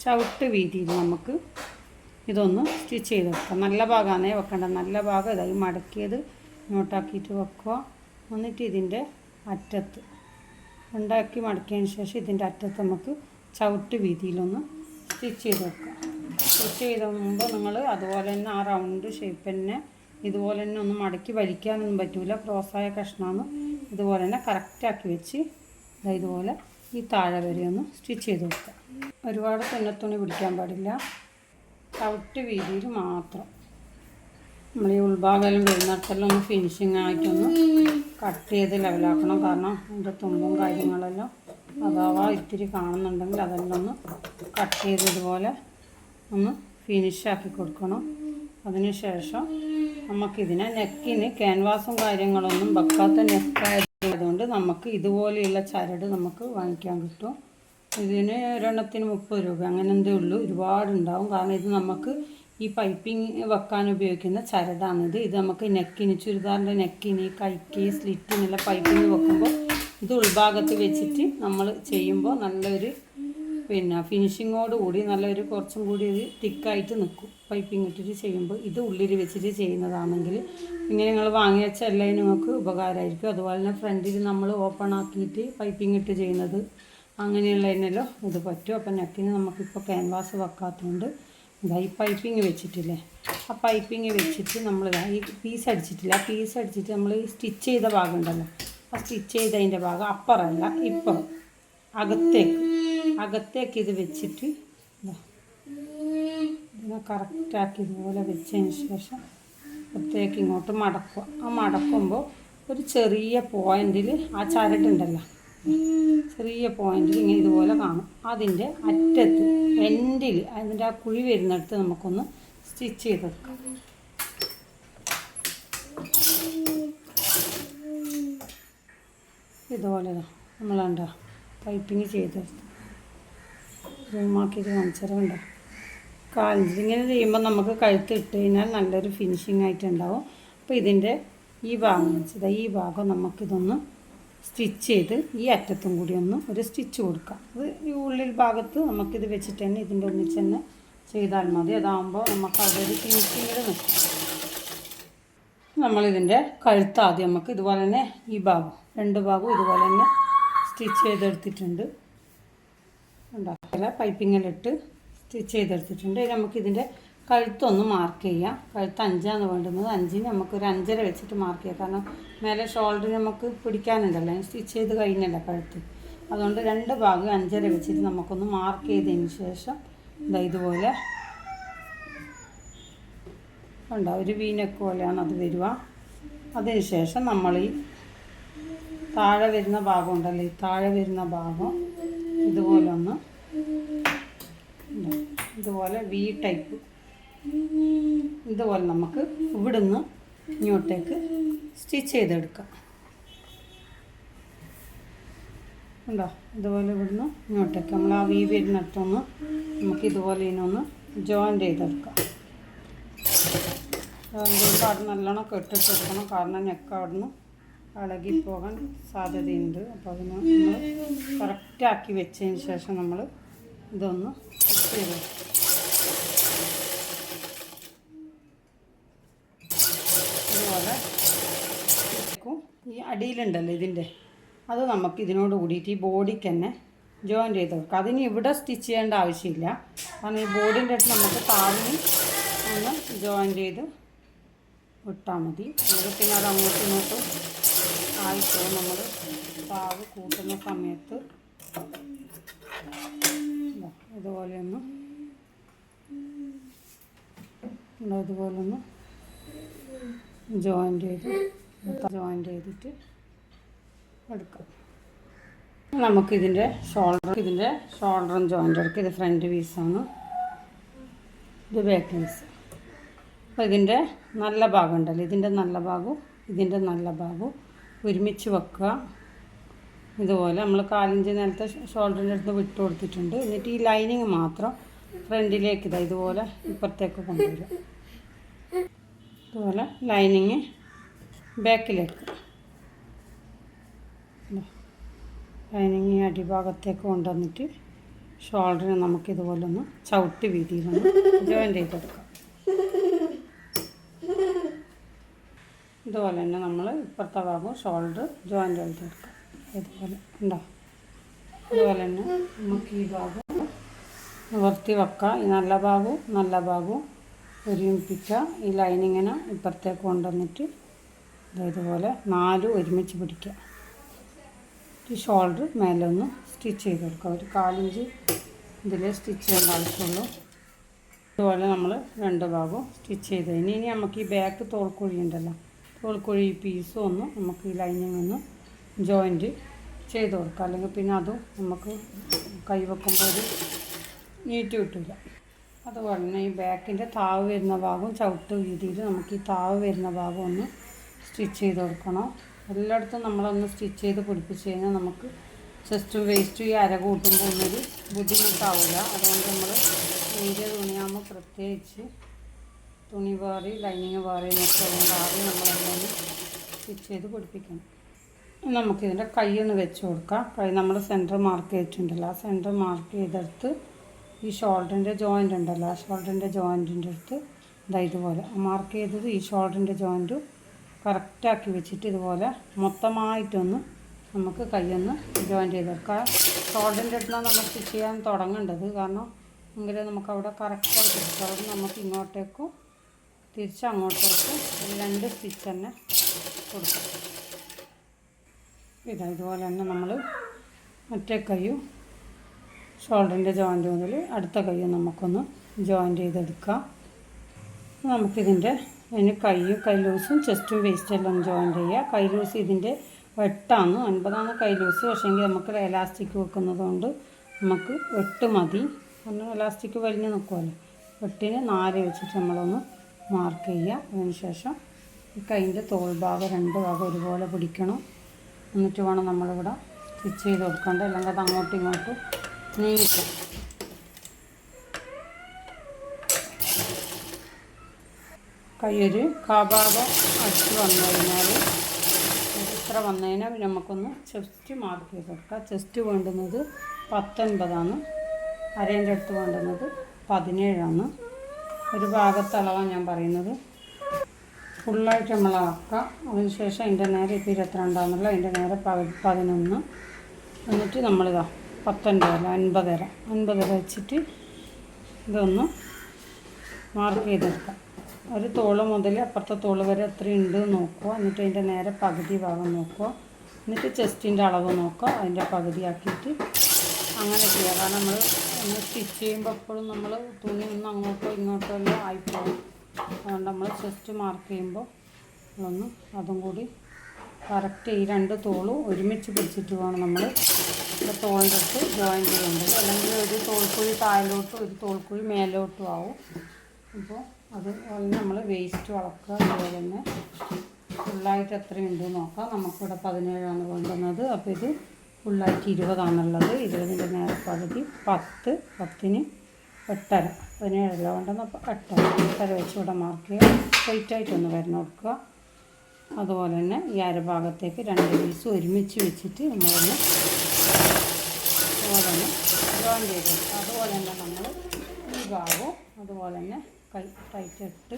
ചവിട്ട് വീതിയിൽ നമുക്ക് ഇതൊന്ന് സ്റ്റിച്ച് ചെയ്ത് വെക്കാം. നല്ല ഭാഗമാണേ വെക്കേണ്ടത്. നല്ല ഭാഗം ഇതായി മടക്കിയത് ഇങ്ങോട്ടാക്കിയിട്ട് വെക്കുക. എന്നിട്ട് ഇതിൻ്റെ അറ്റത്ത് ഉണ്ടാക്കി മടക്കിയതിന് ശേഷം ഇതിൻ്റെ അറ്റത്ത് നമുക്ക് ചവിട്ട് വീതിയിലൊന്ന് സ്റ്റിച്ച് ചെയ്ത് വെക്കുക. സ്റ്റിച്ച് ചെയ്ത് മുമ്പ് നിങ്ങൾ അതുപോലെ തന്നെ ആ റൗണ്ട് ഷേപ്പ് തന്നെ ഇതുപോലെ തന്നെ ഒന്ന് മടക്കി വലിക്കാനൊന്നും പറ്റില്ല. ക്രോസായ കഷ്ണമാണ് ഇതുപോലെ തന്നെ കറക്റ്റാക്കി വെച്ച് ഇതുപോലെ ഈ താഴെ വരെ ഒന്ന് സ്റ്റിച്ച് ചെയ്ത് വെക്കുക. ഒരുപാട് തുന്നത്തുണി പിടിക്കാൻ പാടില്ല. ചവിട്ട് വീതിയിൽ മാത്രം നമ്മൾ ഈ ഉൾഭാഗം വരുന്നിടത്തെല്ലാം ഒന്ന് ഫിനിഷിങ് ആയിട്ടൊന്ന് കട്ട് ചെയ്ത് ലെവലാക്കണം. കാരണം അതിൻ്റെ തുമ്പും കാര്യങ്ങളെല്ലാം അഥവാ ഇത്തിരി കാണുന്നുണ്ടെങ്കിൽ അതെല്ലാം ഒന്ന് കട്ട് ചെയ്ത് ഇതുപോലെ ഒന്ന് ഫിനിഷാക്കി കൊടുക്കണം. അതിന് ശേഷം നമുക്കിതിനെ നെക്കിന് ക്യാൻവാസും കാര്യങ്ങളൊന്നും വെക്കാത്ത നെക്കായതുകൊണ്ട് നമുക്ക് ഇതുപോലെയുള്ള ചരട് നമുക്ക് വാങ്ങിക്കാൻ കിട്ടും. ഇതിന് ഒരെണ്ണത്തിന് 30 രൂപ അങ്ങനെ എന്തേ ഉള്ളൂ. ഒരുപാടുണ്ടാവും. കാരണം ഇത് നമുക്ക് ഈ പൈപ്പിംഗ് വെക്കാൻ ഉപയോഗിക്കുന്ന ചരടാണിത്. ഇത് നമുക്ക് നെക്കിന്, ചുരിദാറിൻ്റെ നെക്കിന്, കൈക്ക്, സ്ലിറ്റിനുള്ള പൈപ്പിംഗ് വെക്കുമ്പോൾ ഇത് ഉൾഭാഗത്ത് വെച്ചിട്ട് നമ്മൾ ചെയ്യുമ്പോൾ നല്ലൊരു ഫിനിഷിങ്ങോട് കൂടി നല്ലൊരു കുറച്ചും കൂടി ഒരു തിക്കായിട്ട് നിൽക്കും. പൈപ്പിംഗ് ഇട്ടിട്ട് ചെയ്യുമ്പോൾ ഇത് ഉള്ളിൽ വെച്ചിട്ട് ചെയ്യുന്നതാണെങ്കിൽ ഇങ്ങനെ നിങ്ങൾ വാങ്ങി വെച്ച എല്ലാം നിങ്ങൾക്ക് ഉപകാരമായിരിക്കും. അതുപോലെ തന്നെ ഫ്രണ്ടിൽ നമ്മൾ ഓപ്പൺ ആക്കിയിട്ട് പൈപ്പിംഗ് ഇട്ട് ചെയ്യുന്നത് അങ്ങനെയുള്ളതിനല്ലോ ഇത് പറ്റും. അപ്പം നെക്കിന് നമുക്കിപ്പോൾ ക്യാൻവാസ് വെക്കാത്തതുകൊണ്ട് ഈ പൈപ്പിംഗ് വെച്ചിട്ടില്ലേ, ആ പൈപ്പിംഗ് വെച്ചിട്ട് നമ്മൾ ഈ പീസ് അടിച്ചിട്ടില്ല, ആ പീസ് അടിച്ചിട്ട് നമ്മൾ ഈ സ്റ്റിച്ച് ചെയ്ത ഭാഗം ഉണ്ടല്ലോ, ആ സ്റ്റിച്ച് ചെയ്തതിൻ്റെ ഭാഗം അപ്പുറമല്ല ഇപ്പുറം അകത്തേക്ക് ഇത് വെച്ചിട്ട് ഇതിനെ കറക്റ്റാക്കി ഇതുപോലെ വെച്ചതിന് ശേഷം അകത്തേക്ക് ഇങ്ങോട്ട് മടക്കുക. ആ മടക്കുമ്പോൾ ഒരു ചെറിയ പോയിൻറ്റിൽ ആ ചരടുണ്ടല്ലോ, ചെറിയ പോയിൻറ്റിൽ ഇങ്ങനെ ഇതുപോലെ കാണും. അതിൻ്റെ അറ്റത്ത് എൻഡിൽ അതിൻ്റെ ആ കുഴി വരുന്നിടത്ത് നമുക്കൊന്ന് സ്റ്റിച്ച് ചെയ്തെടുക്കാം. ഇതുപോലെ നമ്മളെന്താ പൈപ്പിങ് ചെയ്തെടുത്ത് റൂമാക്കിയിട്ട് കാണിച്ചറുണ്ടോ കാലിഞ്ച്. ഇങ്ങനെ ചെയ്യുമ്പോൾ നമുക്ക് കഴുത്ത് ഇട്ട് കഴിഞ്ഞാൽ നല്ലൊരു ഫിനിഷിംഗ് ആയിട്ടുണ്ടാവും. അപ്പോൾ ഇതിൻ്റെ ഈ ഭാഗം വെച്ചത് ഈ ഭാഗം നമുക്കിതൊന്ന് സ്റ്റിച്ച് ചെയ്ത് ഈ അറ്റത്തും കൂടി ഒന്ന് ഒരു സ്റ്റിച്ച് കൊടുക്കാം. അത് ഈ ഉള്ളിൽ ഭാഗത്ത് നമുക്കിത് വെച്ചിട്ട് തന്നെ ഇതിൻ്റെ ഒന്നിച്ച് തന്നെ ചെയ്താൽ മതി. അതാകുമ്പോൾ നമുക്ക് അവിടെ ഒരു ഫിനിഷിങ്ങിൽ നിൽക്കും. നമ്മളിതിൻ്റെ കഴുത്ത് ആദ്യം നമുക്ക് ഇതുപോലെ തന്നെ ഈ ഭാഗം രണ്ട് ഭാഗവും ഇതുപോലെ തന്നെ സ്റ്റിച്ച് ചെയ്തെടുത്തിട്ടുണ്ട്. ഉണ്ടാക്കില്ല പൈപ്പിങ്ങിലിട്ട് സ്റ്റിച്ച് ചെയ്തെടുത്തിട്ടുണ്ട്. നമുക്കിതിൻ്റെ കഴുത്തൊന്ന് മാർക്ക് ചെയ്യാം. കഴുത്ത് 5 വേണ്ടുന്നത്. 5 നമുക്കൊരു 5.5 വെച്ചിട്ട് മാർക്ക് ചെയ്യാം. കാരണം മേലെ ഷോൾഡർ നമുക്ക് പിടിക്കാനുണ്ടല്ലോ, സ്റ്റിച്ച് ചെയ്ത് കഴിഞ്ഞല്ല കഴുത്ത്. അതുകൊണ്ട് 2 ഭാഗം 5.5 വെച്ചിട്ട് നമുക്കൊന്ന് മാർക്ക് ചെയ്തതിന് ശേഷം ഇതുപോലെ ഉണ്ടാവും. ഒരു വീനക്ക് പോലെയാണ് അത് വരിക. അതിന് ശേഷം നമ്മൾ ഈ താഴെ വരുന്ന ഭാഗം ഉണ്ടല്ലോ, ഈ താഴെ വരുന്ന ഭാഗം ഇതുപോലെ ഒന്ന് ഇതുപോലെ വി ടൈപ്പ് ഇതുപോലെ നമുക്ക് ഇവിടുന്ന് ഇങ്ങോട്ടേക്ക് സ്റ്റിച്ച് ചെയ്തെടുക്കാം. ഉണ്ടോ, ഇതുപോലെ ഇവിടുന്ന് ഇങ്ങോട്ടേക്ക് നമ്മൾ ആ വി വരുന്നിടത്തൊന്ന് നമുക്ക് ഇതുപോലെ ഇതിനൊന്ന് ജോയിൻ ചെയ്തെടുക്കാം. അവിടെ നല്ലോണം കെട്ടിട്ടെടുക്കണം. കാരണം നെക്ക് അവിടുന്ന് ഇളകിപ്പോകാൻ സാധ്യതയുണ്ട്. അപ്പോൾ അതിന് നമ്മൾ കറക്റ്റാക്കി വെച്ചതിന് ശേഷം നമ്മൾ ഇതൊന്ന് ചെയ്ത് ഇതുപോലെ ഈ അടിയിലുണ്ടല്ലോ ഇതിൻ്റെ അത് നമുക്ക് ഇതിനോട് കൂടിയിട്ട് ഈ ബോഡിക്ക് തന്നെ ജോയിൻ ചെയ്ത് കൊടുക്കാം. അതിന് ഇവിടെ സ്റ്റിച്ച് ചെയ്യേണ്ട ആവശ്യമില്ല. കാരണം ഈ ബോഡിൻ്റെ അടുത്ത് നമുക്ക് താഴ്ന്ന് ഒന്ന് ജോയിൻ ചെയ്ത് വിട്ടാൽ മതി. അല്ലെങ്കിൽ പിന്നെ അത് അങ്ങോട്ടും ഇങ്ങോട്ടും ആയിട്ടോ നമ്മൾ താവ് കൂട്ടുന്ന സമയത്ത് ഇതുപോലെയൊന്ന് ഇതുപോലൊന്ന് ജോയിൻ ചെയ്തിട്ട് എടുക്കാം. നമുക്കിതിൻ്റെ ഷോൾഡറും ജോയിൻ്റ് എടുക്കുക. ഇത് ഫ്രണ്ട് പീസാണ്, ഇത് ബാക്ക് പീസ്. അപ്പോൾ ഇതിൻ്റെ നല്ല ഭാഗം ഉണ്ടല്ലോ, ഇതിൻ്റെ നല്ല ഭാഗവും ഇതിൻ്റെ നല്ല ഭാഗവും ഒരുമിച്ച് വെക്കുക. ഇതുപോലെ നമ്മൾ 4 ഇഞ്ച് നേരത്തെ ഷോൾഡറിൻ്റെ അടുത്ത് വിട്ട് കൊടുത്തിട്ടുണ്ട്. എന്നിട്ട് ഈ ലൈനിങ് മാത്രം ഫ്രണ്ടിലേക്ക് ഇതുപോലെ ഇപ്പുറത്തേക്ക് കൊണ്ടുവരിക. ഇതുപോലെ ലൈനിങ് ബാക്കിലേക്ക് ലൈനിങ് അടിഭാഗത്തേക്ക് കൊണ്ടുവന്നിട്ട് ഷോൾഡറിന് നമുക്കിതുപോലെ ഒന്ന് ചവിട്ടി വീതിയിലൊന്ന് ജോയിൻ ചെയ്തെടുക്കാം. ഇതുപോലെ തന്നെ നമ്മൾ ഇപ്പുറത്തെ ഭാഗവും ഷോൾഡർ ജോയിൻ ചെയ്തെടുക്കാം. ഇതുപോലെ ഉണ്ടോ, ഇതുപോലെ തന്നെ നമുക്ക് ഈ ഭാഗം നിവർത്തി വെക്കാം. ഈ നല്ല ഭാഗവും ഒരുമിപ്പിക്കുക. ഈ ലൈനിങ്ങിനെ ഇപ്പുറത്തേക്ക് കൊണ്ടുവന്നിട്ട് ഇതുപോലെ 4 ഒരുമിച്ച് പിടിക്കുക. ഈ ഷോൾഡർ മേലെ ഒന്ന് സ്റ്റിച്ച് ചെയ്ത് കൊടുക്കുക. ഒരു 4 ഇഞ്ച് ഇതിൽ സ്റ്റിച്ച് ചെയ്യേണ്ട ആവശ്യമുള്ളൂ. ഇതുപോലെ നമ്മൾ 2 ഭാഗവും സ്റ്റിച്ച് ചെയ്ത് ഇനി നമുക്ക് ഈ ബാക്ക് തോൾക്കുഴി ഉണ്ടല്ലോ, തോൾക്കുഴി പീസും ഒന്ന് നമുക്ക് ഈ ലൈനിങ് ഒന്ന് ജോയിൻറ്റ് ചെയ്ത് കൊടുക്കുക. അല്ലെങ്കിൽ പിന്നെ അതും നമുക്ക് കൈ വെക്കുമ്പോൾ ഒരു നീറ്റ് കിട്ടില്ല. അതുപോലെ തന്നെ ഈ ബാക്കിൻ്റെ താവ് വരുന്ന ഭാഗവും ചവിട്ട് വീതിയിൽ നമുക്ക് ഈ താവ് വരുന്ന ഭാഗം ഒന്ന് സ്റ്റിച്ച് ചെയ്ത് കൊടുക്കണം. എല്ലായിടത്തും നമ്മളൊന്ന് സ്റ്റിച്ച് ചെയ്ത് പിടിപ്പിച്ച് കഴിഞ്ഞാൽ നമുക്ക് ചെസ്റ്റും വേസ്റ്റും ഈ അര കൂട്ടുമ്പോൾ ഒന്നൊരു ബുദ്ധിമുട്ടാവില്ല. അതുകൊണ്ട് നമ്മൾ നേരിയ തുണിയാകുമ്പോൾ പ്രത്യേകിച്ച് തുണി വേറി ലൈനിങ് വേറി എന്നൊക്കെ അതുകൊണ്ട് ആദ്യം നമ്മളൊന്ന് സ്റ്റിച്ച് ചെയ്ത് പിടിപ്പിക്കണം. നമുക്കിതിൻ്റെ കൈയൊന്ന് വെച്ച് കൊടുക്കാം. കൈ നമ്മൾ സെൻറ്റർ മാർക്ക് ചെയ്തിട്ടുണ്ടല്ലോ, ആ സെൻറ്റർ മാർക്ക് ചെയ്തെടുത്ത് ഈ ഷോൾഡറിൻ്റെ ജോയിൻ്റ് ഉണ്ടല്ലോ, ആ ഷോൾഡറിൻ്റെ ജോയിൻറ്റിൻ്റെ അടുത്ത് ഇതുപോലെ മാർക്ക് ചെയ്തത് ഈ ഷോൾഡറിൻ്റെ ജോയിൻറ്റും കറക്റ്റാക്കി വെച്ചിട്ട് ഇതുപോലെ മൊത്തമായിട്ടൊന്ന് നമുക്ക് കൈയൊന്ന് ജോയിൻ ചെയ്തെടുക്കാം. ഷോൾഡറിൻ്റെ അടുത്താണ് നമ്മൾ സ്റ്റിച്ച് ചെയ്യാൻ തുടങ്ങേണ്ടത്, കാരണം എങ്കിലേ നമുക്ക് കറക്റ്റായിട്ട് കിട്ടും. അവിടെ നമുക്ക് ഇങ്ങോട്ടേക്കും തിരിച്ച് അങ്ങോട്ടേക്കും രണ്ട് സ്റ്റിച്ച് തന്നെ കൊടുക്കും. ഇതുപോലെ തന്നെ നമ്മൾ മറ്റേ കൈയും ഷോൾഡറിൻ്റെ ജോയിൻറ്റ് മുതൽ അടുത്ത കൈയും നമുക്കൊന്ന് ജോയിൻ ചെയ്തെടുക്കാം. നമുക്കിതിൻ്റെ കൈ ലൂസും ചെസ്റ്റും വേസ്റ്റും എല്ലാം ജോയിൻ ചെയ്യുക. കൈ ലൂസ് ഇതിൻ്റെ 8 9 കൈ ലൂസ്. പക്ഷേങ്കിൽ നമുക്ക് എലാസ്റ്റിക് വെക്കുന്നത് കൊണ്ട് നമുക്ക് 8 മതി. കാരണം എലാസ്റ്റിക് വലിഞ്ഞ് നിൽക്കുമല്ലോ. 8ന് 4 വെച്ചിട്ട് നമ്മളൊന്ന് മാർക്ക് ചെയ്യുക. അതിന് ശേഷം ഈ കൈൻ്റെ തോൾ ഭാഗം 2 ഭാഗം ഒരുപോലെ പിടിക്കണം. എന്നിട്ട് വേണം നമ്മളിവിടെ സ്റ്റിച്ച് ചെയ്ത് കൊടുക്കേണ്ടത്, അല്ലെങ്കിൽ അത് അങ്ങോട്ടും ഇങ്ങോട്ടും നീങ്ങിക്കും. കൈയൊരു കാഭാഗം അടിച്ച് വന്നു കഴിഞ്ഞാൽ ഇത്ര വന്നു കഴിഞ്ഞാൽ നമുക്കൊന്ന് ചെസ്റ്റ് മാർക്ക് ചെയ്ത് കൊടുക്കാം. ചെസ്റ്റ് വേണ്ടുന്നത് 19, അരേൻ്റെ അടുത്ത് വേണ്ടുന്നത് 17. ഒരു ഭാഗത്തളവാണ് ഞാൻ പറയുന്നത്. ഫുള്ളായിട്ട് നമ്മൾ ആക്കുക. അതിനുശേഷം അതിൻ്റെ നേരെ ഇപ്പോൾ 22 അതിൻ്റെ നേരെ 11. എന്നിട്ട് നമ്മളിതാ 19 50 വെച്ചിട്ട് ഇതൊന്ന് മാർക്ക് ചെയ്തെടുക്കാം. ഒരു തോള് മുതൽ അപ്പുറത്തെ തോള് വരെ എത്രയുണ്ട് നോക്കുക. എന്നിട്ട് അതിൻ്റെ നേരെ പകുതി ഭാഗം നോക്കുക. എന്നിട്ട് ചെസ്റ്റിൻ്റെ അളവ് നോക്കുക, അതിൻ്റെ പകുതിയാക്കിയിട്ട് അങ്ങനെ ചെയ്യുക. കാരണം നമ്മൾ ഒന്ന് സ്റ്റിച്ച് ചെയ്യുമ്പോൾ എപ്പോഴും നമ്മൾ തുണി ഒന്ന് അങ്ങോട്ടോ ഇങ്ങോട്ടോ എല്ലാം ആയിപ്പോകും. അതുകൊണ്ട് നമ്മൾ ചെസ്റ്റ് മാർക്ക് ചെയ്യുമ്പോൾ ഒന്ന് അതും കൂടി കറക്റ്റ് ഈ 2 തോളും ഒരുമിച്ച് പിടിച്ചിട്ട് വേണം നമ്മൾ തോളിൻ്റെ അടുത്ത് ജോയിൻ ചെയ്യേണ്ടത്. അല്ലെങ്കിൽ ഒരു തോൾക്കുഴി താഴോട്ടും ഒരു തോൾക്കുഴി മേലോട്ടും ആവും. അപ്പോൾ അതുപോലെ നമ്മൾ വേസ്റ്റ് വളക്കുക. അതുപോലെ തന്നെ ഫുള്ളായിട്ട് എത്രയുണ്ട് നോക്കാം. നമുക്കിവിടെ 17 വേണ്ടുന്നത്. അപ്പോൾ ഇത് ഫുള്ളായിട്ട് 20 20ൻ്റെ നേരെ പകുതി 10 10ന് 8.5 17 വേണ്ടെന്ന്. അപ്പോൾ 8.5 വെച്ച് ഇവിടെ മാർക്ക് ചെയ്യുക. സ്ട്രെയിറ്റായിട്ടൊന്ന് വരണം കൊടുക്കുക. അതുപോലെ തന്നെ ഈ അരഭാഗത്തേക്ക് 2 പീസ് ഒരുമിച്ച് വെച്ചിട്ട് നമ്മളൊന്ന് അതുപോലെ തന്നെ ജോയിൻ ചെയ്തെടുക്കുക. അതുപോലെ തന്നെ നമ്മൾ ഈ ഭാഗവും അതുപോലെ തന്നെ കൈ ടൈറ്റ് ഇട്ട്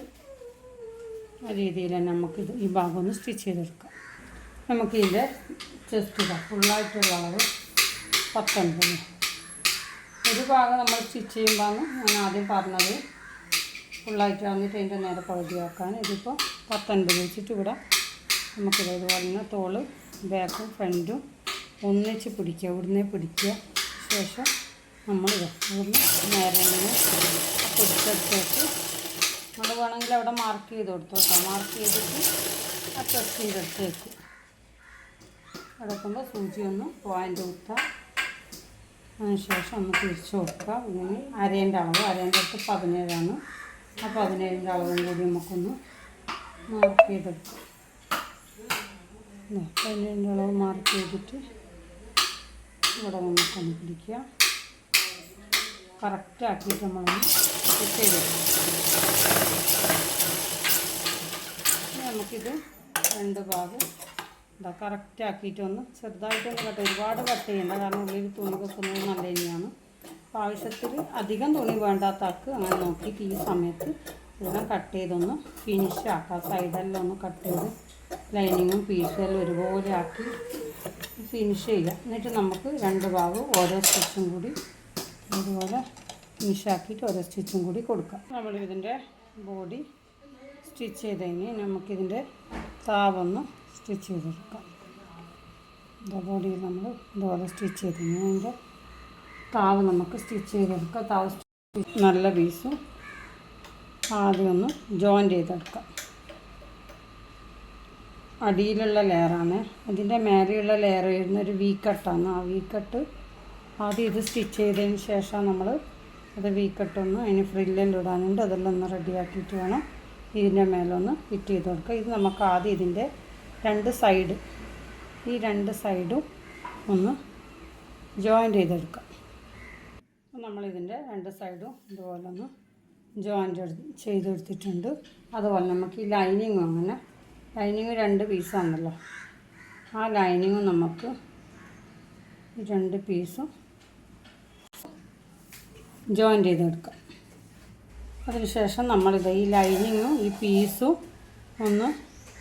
ആ രീതിയിൽ തന്നെ നമുക്കിത് ഈ ഭാഗം ഒന്ന് സ്റ്റിച്ച് ചെയ്തെടുക്കാം. നമുക്കിതിൻ്റെ ചെസ്റ്റ് ഫുള്ളായിട്ടുള്ള അളവ് 19. ഒരു ഭാഗം നമ്മൾ സ്റ്റിച്ച് ചെയ്യുമ്പോഴാണ് ഞാൻ ആദ്യം പറഞ്ഞത് ഫുള്ളായിട്ട് വന്നിട്ട് അതിൻ്റെ നേരെ പകുതിയാക്കാൻ. ഇതിപ്പോൾ 19 വെച്ചിട്ട് ഇവിടെ നമുക്കിത് ഇതുപോലെ തന്നെ തോള് ബാക്കും ഫ്രണ്ടും ഒന്നിച്ച് പിടിക്കുക. ഇവിടുന്ന് പിടിക്കുക. ശേഷം നമ്മളിത് ഇവിടുന്ന് നേരെ പിടിച്ചെടുത്തേക്ക് നമ്മൾ വേണമെങ്കിൽ അവിടെ മാർക്ക് ചെയ്ത് കൊടുത്തു കേട്ടോ. മാർക്ക് ചെയ്തിട്ട് ആ ചെസ്റ്റിൻ്റെ അടുത്തേക്ക് കിടക്കുമ്പോൾ സൂചി ഒന്ന് പോയിൻ്റ് കുത്തുക. അതിനുശേഷം ഒന്ന് തിരിച്ച് കൊടുക്കുക. ഇങ്ങനെ അരേൻ്റെ അളവ് അടുത്ത് 17. ആ 17ൻ്റെ അളവും കൂടി നമുക്കൊന്ന് മാർക്ക് ചെയ്തെടുക്കാം. 17ൻ്റെ അളവ് മാർക്ക് ചെയ്തിട്ട് ഇവിടെ നമുക്കൊന്ന് പിടിക്കുക. കറക്റ്റാക്കിയിട്ട് നമ്മളൊന്ന് സെറ്റ് ചെയ്തെടുക്കാം. നമുക്കിത് 2 ഭാഗം ഇതാ കറക്റ്റാക്കിയിട്ടൊന്ന് ചെറുതായിട്ടൊന്ന് കട്ട്. ഒരുപാട് കട്ട് ചെയ്യേണ്ട, കാരണം ഉള്ളിൽ തുണി വെക്കുന്നത് നല്ല തന്നെയാണ്. അപ്പോൾ ആവശ്യത്തിൽ അധികം തുണി വേണ്ടാത്ത ആൾക്ക് അങ്ങനെ നോക്കിയിട്ട് ഈ സമയത്ത് എല്ലാം കട്ട് ചെയ്തൊന്ന് ഫിനിഷ് ആക്കാം. സൈഡെല്ലാം ഒന്ന് കട്ട് ചെയ്ത് ലൈനിങ്ങും പീസും എല്ലാം ഒരുപോലെ ആക്കി ഫിനിഷ് ചെയ്യുക. എന്നിട്ട് നമുക്ക് 2 ഭാഗം ഓരോ സ്റ്റിച്ചും കൂടി അതുപോലെ ഫിനിഷാക്കിയിട്ട് ഓരോ സ്റ്റിച്ചും കൂടി കൊടുക്കാം. നമ്മളിതിൻ്റെ ബോഡി സ്റ്റിച്ച് ചെയ്ത് കഴിഞ്ഞ് നമുക്കിതിൻ്റെ താവൊന്ന് സ്റ്റിച്ച് ചെയ്തെടുക്കാം. ബോഡിയിൽ നമ്മൾ ഇതുപോലെ സ്റ്റിച്ച് ചെയ്ത് കഴിഞ്ഞാൽ അതിൻ്റെ താവ് നമുക്ക് സ്റ്റിച്ച് ചെയ്തെടുക്കാം. താവ് നല്ല പീസും ആദ്യം ഒന്ന് ജോയിൻ ചെയ്തെടുക്കാം. അടിയിലുള്ള ലെയറാണ്. അതിൻ്റെ മേലെയുള്ള ലെയർ വരുന്ന ഒരു വി കട്ടാണ്. ആ വി കട്ട് ആദ്യം ഇത് സ്റ്റിച്ച് ചെയ്തതിന് ശേഷം നമ്മൾ അത് വി കട്ടൊന്ന് അതിന് ഫ്രില്ലെല്ലാം ഇടാനുണ്ട്. അതെല്ലാം ഒന്ന് റെഡിയാക്കിയിട്ട് വേണം ഇതിൻ്റെ മേലൊന്ന് ഫിറ്റ് ചെയ്ത് കൊടുക്കുക. ഇത് നമുക്ക് ആദ്യം ഇതിൻ്റെ ഈ രണ്ട് സൈഡും ഒന്ന് ജോയിൻ്റ് ചെയ്തെടുക്കാം. നമ്മളിതിൻ്റെ രണ്ട് സൈഡും ഇതുപോലെ ഒന്ന് ജോയിൻ്റ് ചെയ്തെടുത്തിട്ടുണ്ട്. അതുപോലെ നമുക്ക് ഈ ലൈനിങ്ങും അങ്ങനെ ലൈനിങ് 2 പീസാണല്ലോ, ആ ലൈനിങ്ങും നമുക്ക് ഈ 2 പീസും ജോയിൻ്റ് ചെയ്തെടുക്കാം. അതിനുശേഷം നമ്മളിത് ഈ ലൈനിങ്ങും ഈ പീസും ഒന്ന്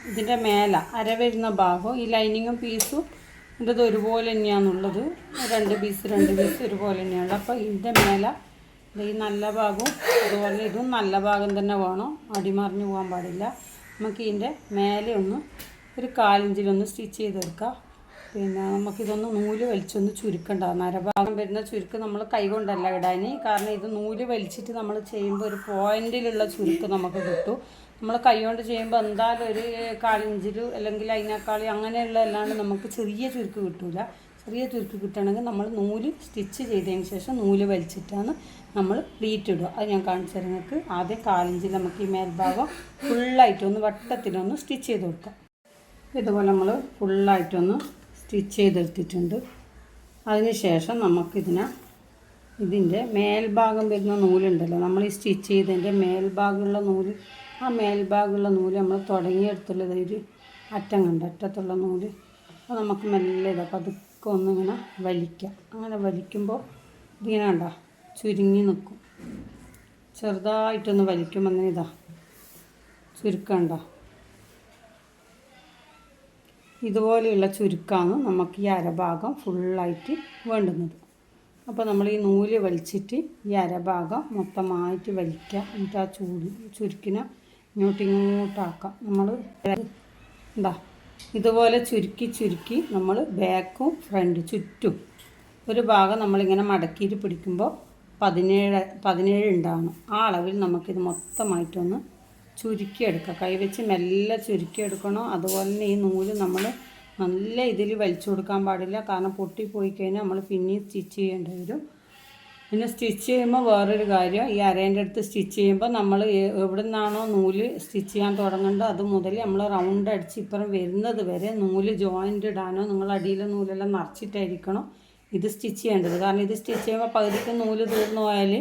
ഇതിൻ്റെ മേലെ അര വരുന്ന ഭാഗവും ഈ ലൈനിങ്ങും പീസും ഇത് ഒരുപോലെ തന്നെയാണുള്ളത്. 2 പീസ് ഒരുപോലെ തന്നെയാണ്. അപ്പോൾ ഇതിൻ്റെ മേലെ ഈ നല്ല ഭാഗവും അതുപോലെ ഇതും നല്ല ഭാഗം തന്നെ വേണം, അടിമറിഞ്ഞ് പോകാൻ പാടില്ല. നമുക്ക് ഇതിൻ്റെ മേലെ ഒന്ന് ഒരു 1/4 ഇഞ്ചിലൊന്ന് സ്റ്റിച്ച് ചെയ്തെടുക്കാം. പിന്നെ നമുക്കിതൊന്ന് നൂല് വലിച്ചൊന്ന് ചുരുക്കണ്ടാകും. അരഭാഗം വരുന്ന ചുരുക്ക് നമ്മൾ കൈ കൊണ്ടല്ല ഇടാൻ, കാരണം ഇത് നൂല് വലിച്ചിട്ട് നമ്മൾ ചെയ്യുമ്പോൾ ഒരു പോയിൻറ്റിലുള്ള ചുരുക്ക് നമുക്ക് കിട്ടും. നമ്മൾ കൈ കൊണ്ട് ചെയ്യുമ്പോൾ എന്തായാലും ഒരു 1/4 ഇഞ്ചിൽ അല്ലെങ്കിൽ അതിനേക്കാൾ അങ്ങനെയുള്ള അല്ലാണ്ട് നമുക്ക് ചെറിയ ചുരുക്ക് കിട്ടില്ല. ചെറിയ ചുരുക്ക് കിട്ടണമെങ്കിൽ നമ്മൾ നൂല് സ്റ്റിച്ച് ചെയ്തതിന് ശേഷം നൂല് വലിച്ചിട്ടാണ് നമ്മൾ പ്ലീറ്റ് ഇടുക. അത് ഞാൻ കാണിച്ചു തരാം നിങ്ങൾക്ക്. ആദ്യം 1/4 ഇഞ്ചിൽ നമുക്ക് ഈ മേൽഭാഗം ഫുള്ളായിട്ടൊന്ന് വട്ടത്തിലൊന്ന് സ്റ്റിച്ച് ചെയ്ത് കൊടുക്കാം. ഇതുപോലെ നമ്മൾ ഫുള്ളായിട്ടൊന്ന് സ്റ്റിച്ച് ചെയ്തെടുത്തിട്ടുണ്ട്. അതിന് ശേഷം ഇതിൻ്റെ മേൽഭാഗം വരുന്ന നൂലുണ്ടല്ലോ, നമ്മൾ ഈ സ്റ്റിച്ച് ചെയ്തതിൻ്റെ മേൽഭാഗമുള്ള നൂല്, ആ മേൽഭാഗമുള്ള നൂല് നമ്മൾ തുടങ്ങിയെടുത്തുള്ളത് ഒരു അറ്റം കണ്ട് അറ്റത്തുള്ള നൂല്, അപ്പോൾ നമുക്ക് മെല്ലെ പതുക്കെ ഒന്നിങ്ങനെ വലിക്കാം. അങ്ങനെ വലിക്കുമ്പോൾ ഇതിങ്ങനെ കണ്ടോ ചുരുങ്ങി നിൽക്കും. ചെറുതായിട്ടൊന്ന് വലിക്കുമ്പോൾ തന്നെ ചുരുക്കണ്ട. ഇതുപോലെയുള്ള ചുരുക്കമാണ് നമുക്ക് ഈ അരഭാഗം ഫുള്ളായിട്ട് വേണ്ടുന്നത്. അപ്പോൾ നമ്മൾ ഈ നൂല് വലിച്ചിട്ട് ഈ അരഭാഗം മൊത്തമായിട്ട് വലിക്കുക. എന്നിട്ട് ആ ചുരുക്കിനെ ഇങ്ങോട്ടാക്കാം. നമ്മൾ ഇതുപോലെ ചുരുക്കി നമ്മൾ ബാക്കും ഫ്രണ്ട് ചുറ്റും ഒരു ഭാഗം നമ്മളിങ്ങനെ മടക്കിയിട്ട് പിടിക്കുമ്പോൾ 17 ഉണ്ടാവണം. ആ അളവിൽ നമുക്കിത് മൊത്തമായിട്ടൊന്ന് ചുരുക്കിയെടുക്കുക. കൈവച്ച് മെല്ലെ ചുരുക്കിയെടുക്കണം. അതുപോലെ തന്നെ ഈ നൂല് നമ്മൾ നല്ല ഇതിൽ വലിച്ചു കൊടുക്കാൻ പാടില്ല, കാരണം പൊട്ടിപ്പോയി കഴിഞ്ഞാൽ നമ്മൾ പിന്നെയും സ്റ്റിച്ച് ചെയ്യേണ്ടി വരും. പിന്നെ സ്റ്റിച്ച് ചെയ്യുമ്പോൾ വേറൊരു കാര്യം, ഈ അരേൻ്റെ അടുത്ത് സ്റ്റിച്ച് ചെയ്യുമ്പോൾ നമ്മൾ എവിടെ നിന്നാണോ നൂല് സ്റ്റിച്ച് ചെയ്യാൻ തുടങ്ങേണ്ടത് അത് മുതൽ നമ്മൾ റൗണ്ട് അടിച്ച് ഇപ്പുറം വരുന്നത് വരെ നൂല് ജോയിൻ്റ് ഇടാനോ നിങ്ങൾ അടിയിലെ നൂലെല്ലാം നിറച്ചിട്ടായിരിക്കണം ഇത് സ്റ്റിച്ച് ചെയ്യേണ്ടത്. കാരണം ഇത് സ്റ്റിച്ച് ചെയ്യുമ്പോൾ പകുതിക്ക് നൂല് തീർന്നു പോയാൽ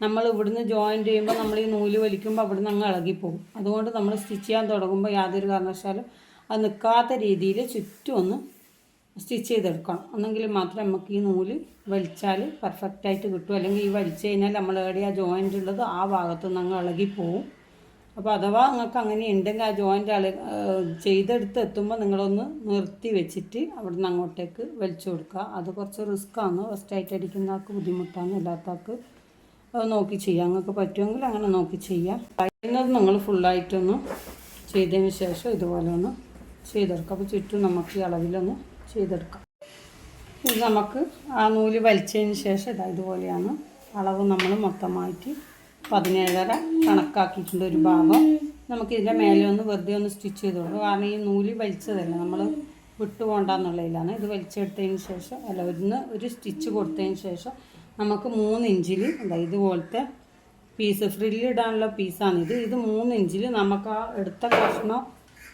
നമ്മൾ ഇവിടുന്ന് ജോയിൻ്റ് ചെയ്യുമ്പോൾ നമ്മൾ ഈ നൂല് വലിക്കുമ്പോൾ അവിടുന്ന് അങ്ങ് ഇളകിപ്പോകും. അതുകൊണ്ട് നമ്മൾ സ്റ്റിച്ച് ചെയ്യാൻ തുടങ്ങുമ്പോൾ യാതൊരു കാരണവശാലും അത് നിൽക്കാത്ത രീതിയിൽ ചുറ്റും ഒന്ന് സ്റ്റിച്ച് ചെയ്തെടുക്കണം. എന്നെങ്കിൽ മാത്രമേ നമുക്ക് ഈ നൂല് വലിച്ചാൽ പെർഫെക്റ്റായിട്ട് കിട്ടും. അല്ലെങ്കിൽ ഈ വലിച്ചു കഴിഞ്ഞാൽ നമ്മൾ എവിടെയാണ് ജോയിൻ്റ് ഉള്ളത് ആ ഭാഗത്ത് നിന്ന് അങ്ങ് ഇളകിപ്പോവും. അപ്പോൾ അഥവാ നിങ്ങൾക്ക് അങ്ങനെ ഉണ്ടെങ്കിൽ ആ ജോയിൻ്റ് ചെയ്തെടുത്ത് എത്തുമ്പോൾ നിങ്ങളൊന്ന് നിർത്തി വെച്ചിട്ട് അവിടെ നിന്ന് അങ്ങോട്ടേക്ക് വലിച്ചു കൊടുക്കുക. അത് കുറച്ച് റിസ്ക്കാണ്. ഫസ്റ്റായിട്ട് അടിക്കുന്ന ആൾക്ക് ബുദ്ധിമുട്ടാണ്, അല്ലാത്തവർക്ക് അത് നോക്കി ചെയ്യാം. നിങ്ങൾക്ക് പറ്റുമെങ്കിൽ അങ്ങനെ നോക്കി ചെയ്യാം. കഴിയുന്നത് നിങ്ങൾ ഫുള്ളായിട്ടൊന്ന് ചെയ്തതിന് ശേഷം ഇതുപോലെ ഒന്ന് ചെയ്തെടുക്കാം. അപ്പോൾ ചുറ്റും നമുക്ക് ഈ അളവിലൊന്ന് ചെയ്തെടുക്കാം. ഇത് നമുക്ക് ആ നൂല് വലിച്ചതിന് ശേഷം ഇതുപോലെയാണ് അളവ്. നമ്മൾ മൊത്തമായിട്ട് 17.5 കണക്കാക്കിയിട്ടുണ്ട് ഒരു ഭാഗം. നമുക്കിതിൻ്റെ മേലെ ഒന്ന് വെറുതെ ഒന്ന് സ്റ്റിച്ച് ചെയ്ത് കൊടുക്കും. കാരണം ഈ നൂല് വലിച്ചതല്ല, നമ്മൾ വിട്ടുപോകണ്ടെന്നുള്ളതിലാണ്. ഇത് വലിച്ചെടുത്തതിന് ശേഷം ഒരു സ്റ്റിച്ച് കൊടുത്തതിന് ശേഷം നമുക്ക് 3 ഇഞ്ചിൽ ഇതുപോലത്തെ പീസ് ഫ്രില്ലിടാനുള്ള പീസാണിത്. ഇത് 3 ഇഞ്ചിൽ നമുക്ക് ആ എടുത്ത കഷ്ണം,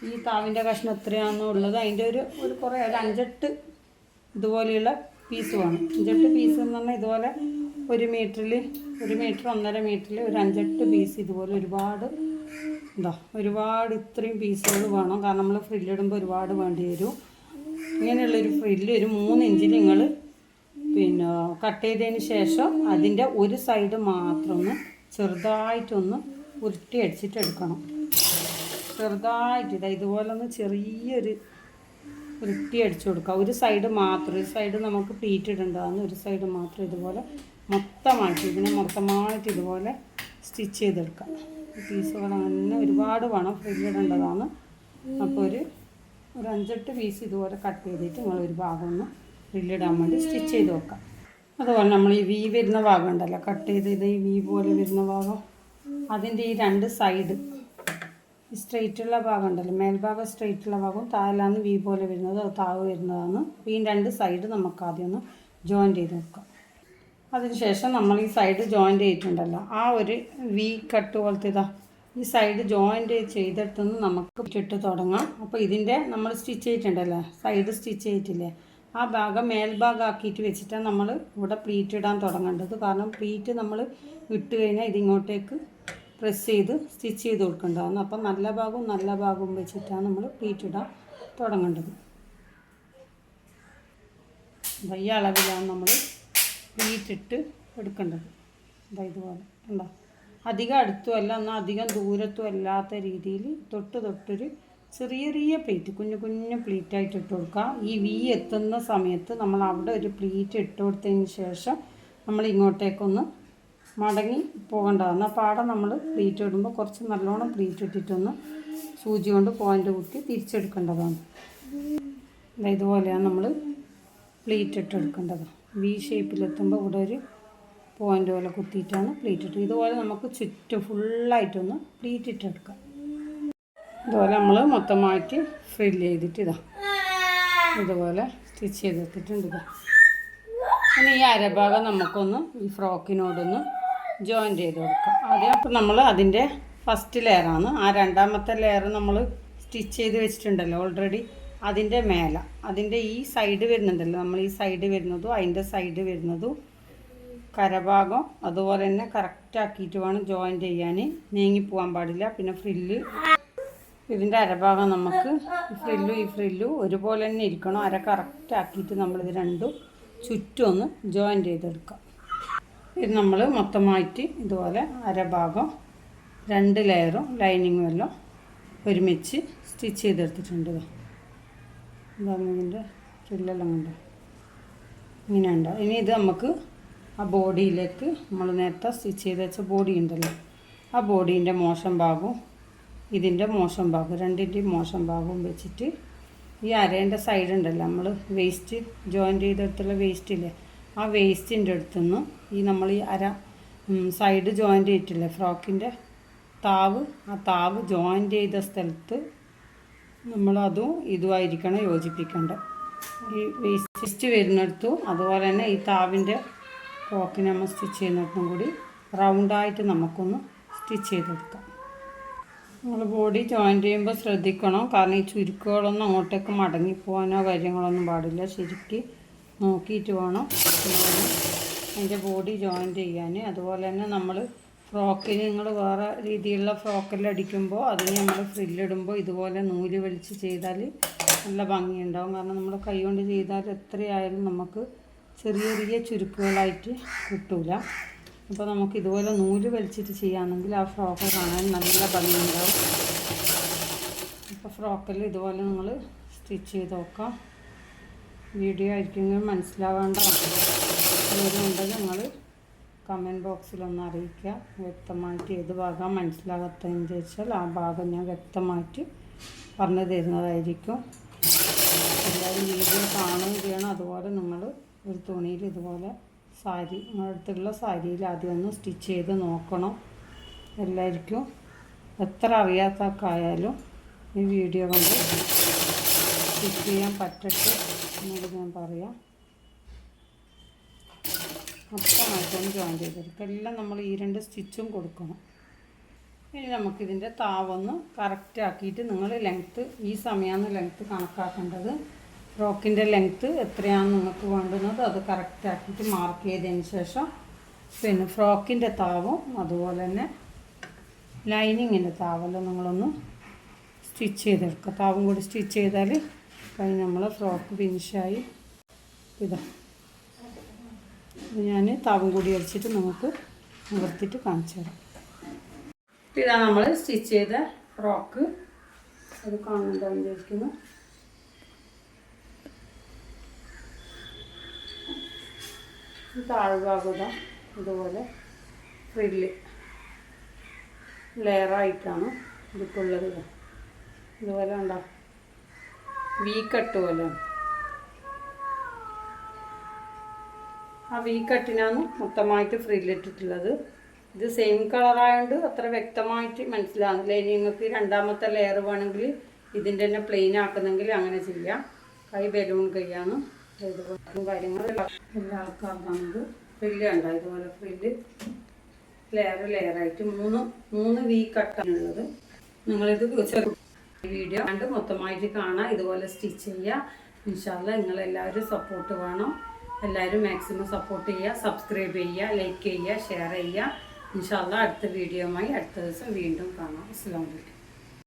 ഈ താവിൻ്റെ കഷ്ണം എത്രയാണെന്നോ ഉള്ളത് അതിൻ്റെ ഒരു കുറേ 5-8 ഇതുപോലെയുള്ള പീസ് വേണം. 5-8 പീസ് എന്ന് പറഞ്ഞാൽ ഇതുപോലെ 1 മീറ്ററിൽ 1 മീറ്റർ 1.5 മീറ്ററിൽ ഒരു 5-8 പീസ് ഇതുപോലെ ഒരുപാട് ഇത്രയും പീസുകൾ വേണം. കാരണം നമ്മൾ ഫ്രില്ലിടുമ്പോൾ ഒരുപാട് വേണ്ടി വരും. ഇങ്ങനെയുള്ളൊരു ഫ്രില്ല് ഒരു 3 ഇഞ്ചിൽ നിങ്ങൾ പിന്നെ കട്ട് ചെയ്തതിന് ശേഷം അതിൻ്റെ ഒരു സൈഡ് മാത്രം ഒന്ന് ചെറുതായിട്ടൊന്ന് ഉരുട്ടി അടിച്ചിട്ട് എടുക്കണം. ചെറുതായിട്ട് ഇതുപോലെ ഒന്ന് ചെറിയൊരു ഉരുട്ടി അടിച്ചു കൊടുക്കുക. ഒരു സൈഡ് മാത്രം, ഒരു സൈഡ് നമുക്ക് പ്ലീറ്റ് ഇടേണ്ടതാണ്. ഒരു സൈഡ് മാത്രം ഇതുപോലെ മൊത്തമായിട്ട് ഇതുപോലെ സ്റ്റിച്ച് ചെയ്തെടുക്കാം. പീസുകൾ അങ്ങനെ ഒരുപാട് വേണം, ഫ്രില്ലിടേണ്ടതാണ്. അപ്പോൾ ഒരു 5-8 പീസ് ഇതുപോലെ കട്ട് ചെയ്തിട്ട് നിങ്ങൾ ഒരു ഭാഗം ഒന്ന് ഫ്രില്ലിടാൻ വേണ്ടി സ്റ്റിച്ച് ചെയ്ത് വെക്കാം. അതുപോലെ നമ്മൾ ഈ വി വരുന്ന ഭാഗം ഉണ്ടല്ലോ, കട്ട് ചെയ്ത് ഈ വി പോലെ വരുന്ന ഭാഗം, അതിൻ്റെ ഈ 2 സൈഡ് സ്ട്രെയിറ്റുള്ള ഭാഗം ഉണ്ടല്ലോ, മേൽഭാഗം സ്ട്രെയിറ്റുള്ള ഭാഗം, താഴെയാണ് വി പോലെ വരുന്നത്, അത് താഴെ വരുന്നതാണ്. അപ്പോൾ ഈ 2 സൈഡ് നമുക്ക് ആദ്യം ഒന്ന് ജോയിൻ ചെയ്ത് വെക്കാം. അതിനുശേഷം നമ്മൾ ഈ സൈഡ് ജോയിൻ്റ് ചെയ്തിട്ടുണ്ടല്ലോ, ആ ഒരു വി കട്ട് പോലത്തെ ഇതാ ഈ സൈഡ് ജോയിൻ്റ് ചെയ്തിട്ടൊന്ന് നമുക്ക് ഇട്ട് തുടങ്ങാം. അപ്പോൾ ഇതിൻ്റെ നമ്മൾ സ്റ്റിച്ച് ചെയ്തിട്ടുണ്ടല്ലോ, സൈഡ് സ്റ്റിച്ച് ചെയ്തിട്ടില്ലേ, ആ ഭാഗം മേൽഭാഗം ആക്കിയിട്ട് വെച്ചിട്ടാണ് നമ്മൾ ഇവിടെ പ്ലീറ്റ് ഇടാൻ തുടങ്ങേണ്ടത്. കാരണം പ്ലീറ്റ് നമ്മൾ ഇട്ട് കഴിഞ്ഞാൽ ഇതിങ്ങോട്ടേക്ക് പ്രസ് ചെയ്ത് സ്റ്റിച്ച് ചെയ്ത് കൊടുക്കേണ്ടതാണ്. അപ്പം നല്ല ഭാഗവും വെച്ചിട്ടാണ് നമ്മൾ പ്ലീറ്റ് ഇടാൻ തുടങ്ങേണ്ടത്. ഈ അളവിലാണ് നമ്മൾ പ്ലീറ്റ് ഇട്ട് എടുക്കേണ്ടത്. ഇതുപോലെ ഉണ്ടോ, അധികം അടുത്തുമല്ല എന്നാൽ അധികം ദൂരത്തും അല്ലാത്ത രീതിയിൽ തൊട്ടൊരു ചെറിയ പ്ലീറ്റ്, കുഞ്ഞു പ്ലീറ്റായിട്ട് ഇട്ട് കൊടുക്കുക. ഈ വി എത്തുന്ന സമയത്ത് നമ്മൾ അവിടെ ഒരു പ്ലീറ്റ് ഇട്ട് കൊടുത്തതിന് ശേഷം നമ്മൾ ഇങ്ങോട്ടേക്കൊന്ന് മടങ്ങി പോകേണ്ടതാണ്. അപ്പോൾ അവിടെ നമ്മൾ പ്ലീറ്റ് ഇടുമ്പോൾ കുറച്ച് നല്ലോണം പ്ലീറ്റ് ഇട്ടിട്ടൊന്ന് സൂചി കൊണ്ട് പോയിൻ്റ് കുത്തി തിരിച്ചെടുക്കേണ്ടതാണ്. ഇതുപോലെയാണ് നമ്മൾ പ്ലീറ്റ് ഇട്ടെടുക്കേണ്ടത്. വി ഷേപ്പിലെത്തുമ്പോൾ ഇവിടെ ഒരു പോയിൻ്റ് പോലെ കുത്തിയിട്ടാണ് പ്ലീറ്റ് ഇട്ട്. ഇതുപോലെ നമുക്ക് ചുറ്റും ഫുള്ളായിട്ടൊന്ന് പ്ലീറ്റ് ഇട്ടെടുക്കാം. ഇതുപോലെ നമ്മൾ മൊത്തമായിട്ട് ഫ്രില്ല് ചെയ്തിട്ട് ഇതുപോലെ സ്റ്റിച്ച് ചെയ്തെടുത്തിട്ടുണ്ട്. ഇനി ഈ അരഭാഗം നമുക്കൊന്ന് ഈ ഫ്രോക്കിനോടൊന്ന് ജോയിൻ ചെയ്ത് കൊടുക്കാം. ആദ്യം അപ്പോൾ നമ്മൾ അതിൻ്റെ ഫസ്റ്റ് ലെയറാണ്, ആ രണ്ടാമത്തെ ലെയർ നമ്മൾ സ്റ്റിച്ച് ചെയ്ത് വെച്ചിട്ടുണ്ടല്ലോ ഓൾറെഡി, അതിൻ്റെ മേലെ അതിൻ്റെ ഈ സൈഡ് വരുന്നുണ്ടല്ലോ, നമ്മൾ ഈ സൈഡ് വരുന്നതും അതിൻ്റെ സൈഡ് വരുന്നതും കരഭാഗം അതുപോലെ തന്നെ കറക്റ്റാക്കിയിട്ട് വേണം ജോയിൻ ചെയ്യാൻ. നീങ്ങിപ്പോകാൻ പാടില്ല. പിന്നെ ഫ്രില്ല് ഇതിൻ്റെ അരഭാഗം നമുക്ക് ഈ ഫ്രില്ലും ഒരുപോലെ തന്നെ ഇരിക്കണം. അര കറക്റ്റാക്കിയിട്ട് നമ്മളിത് രണ്ടും ചുറ്റും ഒന്ന് ജോയിൻ ചെയ്തെടുക്കാം. ഇത് നമ്മൾ മൊത്തമായിട്ട് ഇതുപോലെ അരഭാഗം 2 ലെയറും ലൈനിങ്ങും എല്ലാം ഒരുമിച്ച് സ്റ്റിച്ച് ചെയ്തെടുത്തിട്ടുണ്ട്. ഇതാണ് ഇതിൻ്റെ ഫ്രില്ലെല്ലാം കൊണ്ട് ഇങ്ങനെ ഉണ്ടാവും. ഇനി ഇത് നമുക്ക് ആ ബോഡിയിലേക്ക് നമ്മൾ നേരത്തെ സ്റ്റിച്ച് ചെയ്ത് വെച്ച ബോഡി ഉണ്ടല്ലോ, ആ ബോഡീൻ്റെ മോശം ഭാഗവും ഇതിൻ്റെ മോശം ഭാഗം രണ്ടിൻ്റെയും മോശം ഭാഗവും വെച്ചിട്ട് ഈ അരേൻ്റെ സൈഡ് ഉണ്ടല്ലോ, നമ്മൾ വേസ്റ്റ് ജോയിൻ്റ് ചെയ്തെടുത്തുള്ള വേസ്റ്റില്ലേ, ആ വേസ്റ്റിൻ്റെ അടുത്തുനിന്ന് ഈ നമ്മൾ ഈ സൈഡ് ജോയിൻ്റ് ചെയ്തിട്ടില്ലേ ഫ്രോക്കിൻ്റെ താവ്, ആ താവ് ജോയിൻ്റ് ചെയ്ത സ്ഥലത്ത് നമ്മളതും ഇതുമായിരിക്കണം യോജിപ്പിക്കേണ്ടത്. ഈ വേസ്റ്റ് വരുന്നിടത്തും അതുപോലെ തന്നെ ഈ താവിൻ്റെ ഫ്രോക്കിന് നമ്മൾ സ്റ്റിച്ച് ചെയ്യുന്നിടത്തും കൂടി റൗണ്ടായിട്ട് നമുക്കൊന്ന് സ്റ്റിച്ച് ചെയ്തെടുക്കാം. നമ്മൾ ബോഡി ജോയിൻ്റ് ചെയ്യുമ്പോൾ ശ്രദ്ധിക്കണം. കാരണം ഈ ചുരുക്കുകളൊന്നും അങ്ങോട്ടേക്ക് മടങ്ങിപ്പോകാനോ കാര്യങ്ങളൊന്നും പാടില്ല. ശരിക്ക് നോക്കിയിട്ട് വേണം അതിൻ്റെ ബോഡി ജോയിൻ്റ് ചെയ്യാൻ. അതുപോലെ തന്നെ നമ്മൾ ഫ്രോക്കിന് നിങ്ങൾ വേറെ രീതിയിലുള്ള ഫ്രോക്കെല്ലാം അടിക്കുമ്പോൾ അതിന് നമ്മൾ ഫ്രില്ലിടുമ്പോൾ ഇതുപോലെ നൂല് വലിച്ച് ചെയ്താൽ നല്ല ഭംഗിയുണ്ടാവും. കാരണം നമ്മൾ കൈ കൊണ്ട് ചെയ്താൽ എത്രയായാലും നമുക്ക് ചെറിയ ചുരുക്കുകളായിട്ട് കിട്ടൂല. അപ്പോൾ നമുക്ക് ഇതുപോലെ നൂല് വലിച്ചിട്ട് ചെയ്യുകയാണെങ്കിൽ ആ ഫ്രോക്ക് കാണാൻ നല്ല ഭംഗിയുണ്ടാവും. അപ്പോൾ ഫ്രോക്കിൽ ഇതുപോലെ നിങ്ങൾ സ്റ്റിച്ച് ചെയ്ത് നോക്കാം. വീഡിയോ ആയിരിക്കുമെങ്കിൽ മനസ്സിലാവേണ്ട ഉണ്ടെങ്കിൽ നിങ്ങൾ കമൻറ്റ് ബോക്സിലൊന്ന് അറിയിക്കുക. വ്യക്തമായിട്ട് ഏത് ഭാഗം മനസ്സിലാകാത്തതെന്ന് ചോദിച്ചാൽ ആ ഭാഗം ഞാൻ വ്യക്തമായിട്ട് പറഞ്ഞു തരുന്നതായിരിക്കും. എല്ലാവരും വീഡിയോ കാണുകയും ചെയ്യണം. അതുപോലെ നിങ്ങൾ ഒരു തുണിയിൽ ഇതുപോലെ സാരി നിങ്ങളുടെ അടുത്തുള്ള സാരിയിൽ ആദ്യം ഒന്ന് സ്റ്റിച്ച് ചെയ്ത് നോക്കണം. എല്ലാവർക്കും എത്ര അറിയാത്തവർക്കായാലും ഈ വീഡിയോ കൊണ്ട് സ്റ്റിച്ച് ചെയ്യാൻ പറ്റട്ടെ എന്നോട് ഞാൻ പറയാം. മൊത്തമായിട്ടൊന്ന് ജോയിൻ ചെയ്തെടുക്കുക. എല്ലാം നമ്മൾ ഈ 2 സ്റ്റിച്ചും കൊടുക്കണം. ഇനി നമുക്കിതിൻ്റെ താവൊന്ന് കറക്റ്റ് ആക്കിയിട്ട് നിങ്ങൾ ലെങ്ത്ത് ഈ സമയമാണ് ലെങ്ത്ത് കണക്കാക്കേണ്ടത്. ഫ്രോക്കിൻ്റെ ലെങ്ത്ത് എത്രയാണ് നിങ്ങൾക്ക് വേണ്ടുന്നത് അത് കറക്റ്റ് ആക്കിയിട്ട് മാർക്ക് ചെയ്തതിന് ശേഷം പിന്നെ ഫ്രോക്കിൻ്റെ താവും അതുപോലെ തന്നെ ലൈനിങ്ങിൻ്റെ താവെല്ലാം നിങ്ങളൊന്ന് സ്റ്റിച്ച് ചെയ്തെടുക്കുക. താവും കൂടി സ്റ്റിച്ച് ചെയ്താൽ കഴിഞ്ഞ് നമ്മൾ ഫ്രോക്ക് ഫിനിഷായി. ഇത് ഞാൻ താവും കൂടി അടിച്ചിട്ട് നമുക്ക് നിവർത്തിയിട്ട് കാണിച്ചു തരാം. ഇതാണ് നമ്മൾ സ്റ്റിച്ച് ചെയ്ത ഫ്രോക്ക്. അത് കാണുന്നുണ്ടാവും വിചാരിക്കുന്നു. താഴ്ഭാഗത ഇതുപോലെ ഫ്രില്ല് ലെയറായിട്ടാണ് ഇതിക്കുള്ളത്. ഇതുപോലെ ഉണ്ടോ, വി കട്ട് പോലെ. ആ വി കട്ടിനാണ് മൊത്തമായിട്ട് ഫ്രില്ലിട്ടിട്ടുള്ളത്. ഇത് സെയിം കളറായതുകൊണ്ട് അത്ര വ്യക്തമായിട്ട് മനസ്സിലാകുന്നില്ല. ഇനി നിങ്ങൾക്ക് രണ്ടാമത്തെ ലെയർ വേണമെങ്കിൽ ഇതിൻ്റെ തന്നെ പ്ലെയിൻ ആക്കുന്നെങ്കിൽ അങ്ങനെ ചെയ്യാം. കൈ ബലൂൺ കൈയാണ്. ഇതുപോലും കാര്യങ്ങൾ എല്ലാ ആൾക്കാർക്കാണത്. ഫ്രില്ല് കണ്ടോ, ഇതുപോലെ ഫ്രില്ല് ലെയറായിട്ട് മൂന്ന് വി കട്ടാണുള്ളത്. നിങ്ങളിത് വീഡിയോ കണ്ട് മൊത്തമായിട്ട് കാണാം, ഇതുപോലെ സ്റ്റിച്ച് ചെയ്യുക. ഇൻഷാ അല്ലാഹ് നിങ്ങളെല്ലാവരും സപ്പോർട്ട് വേണം. എല്ലാവരും മാക്സിമം സപ്പോർട്ട് ചെയ്യുക, സബ്സ്ക്രൈബ് ചെയ്യുക, ലൈക്ക് ചെയ്യുക, ഷെയർ ചെയ്യുക. ഇൻഷാ അല്ലാഹ് അടുത്ത വീഡിയോയുമായി അടുത്ത ദിവസം വീണ്ടും കാണാം. അസ്സലാമു അലൈക്കും.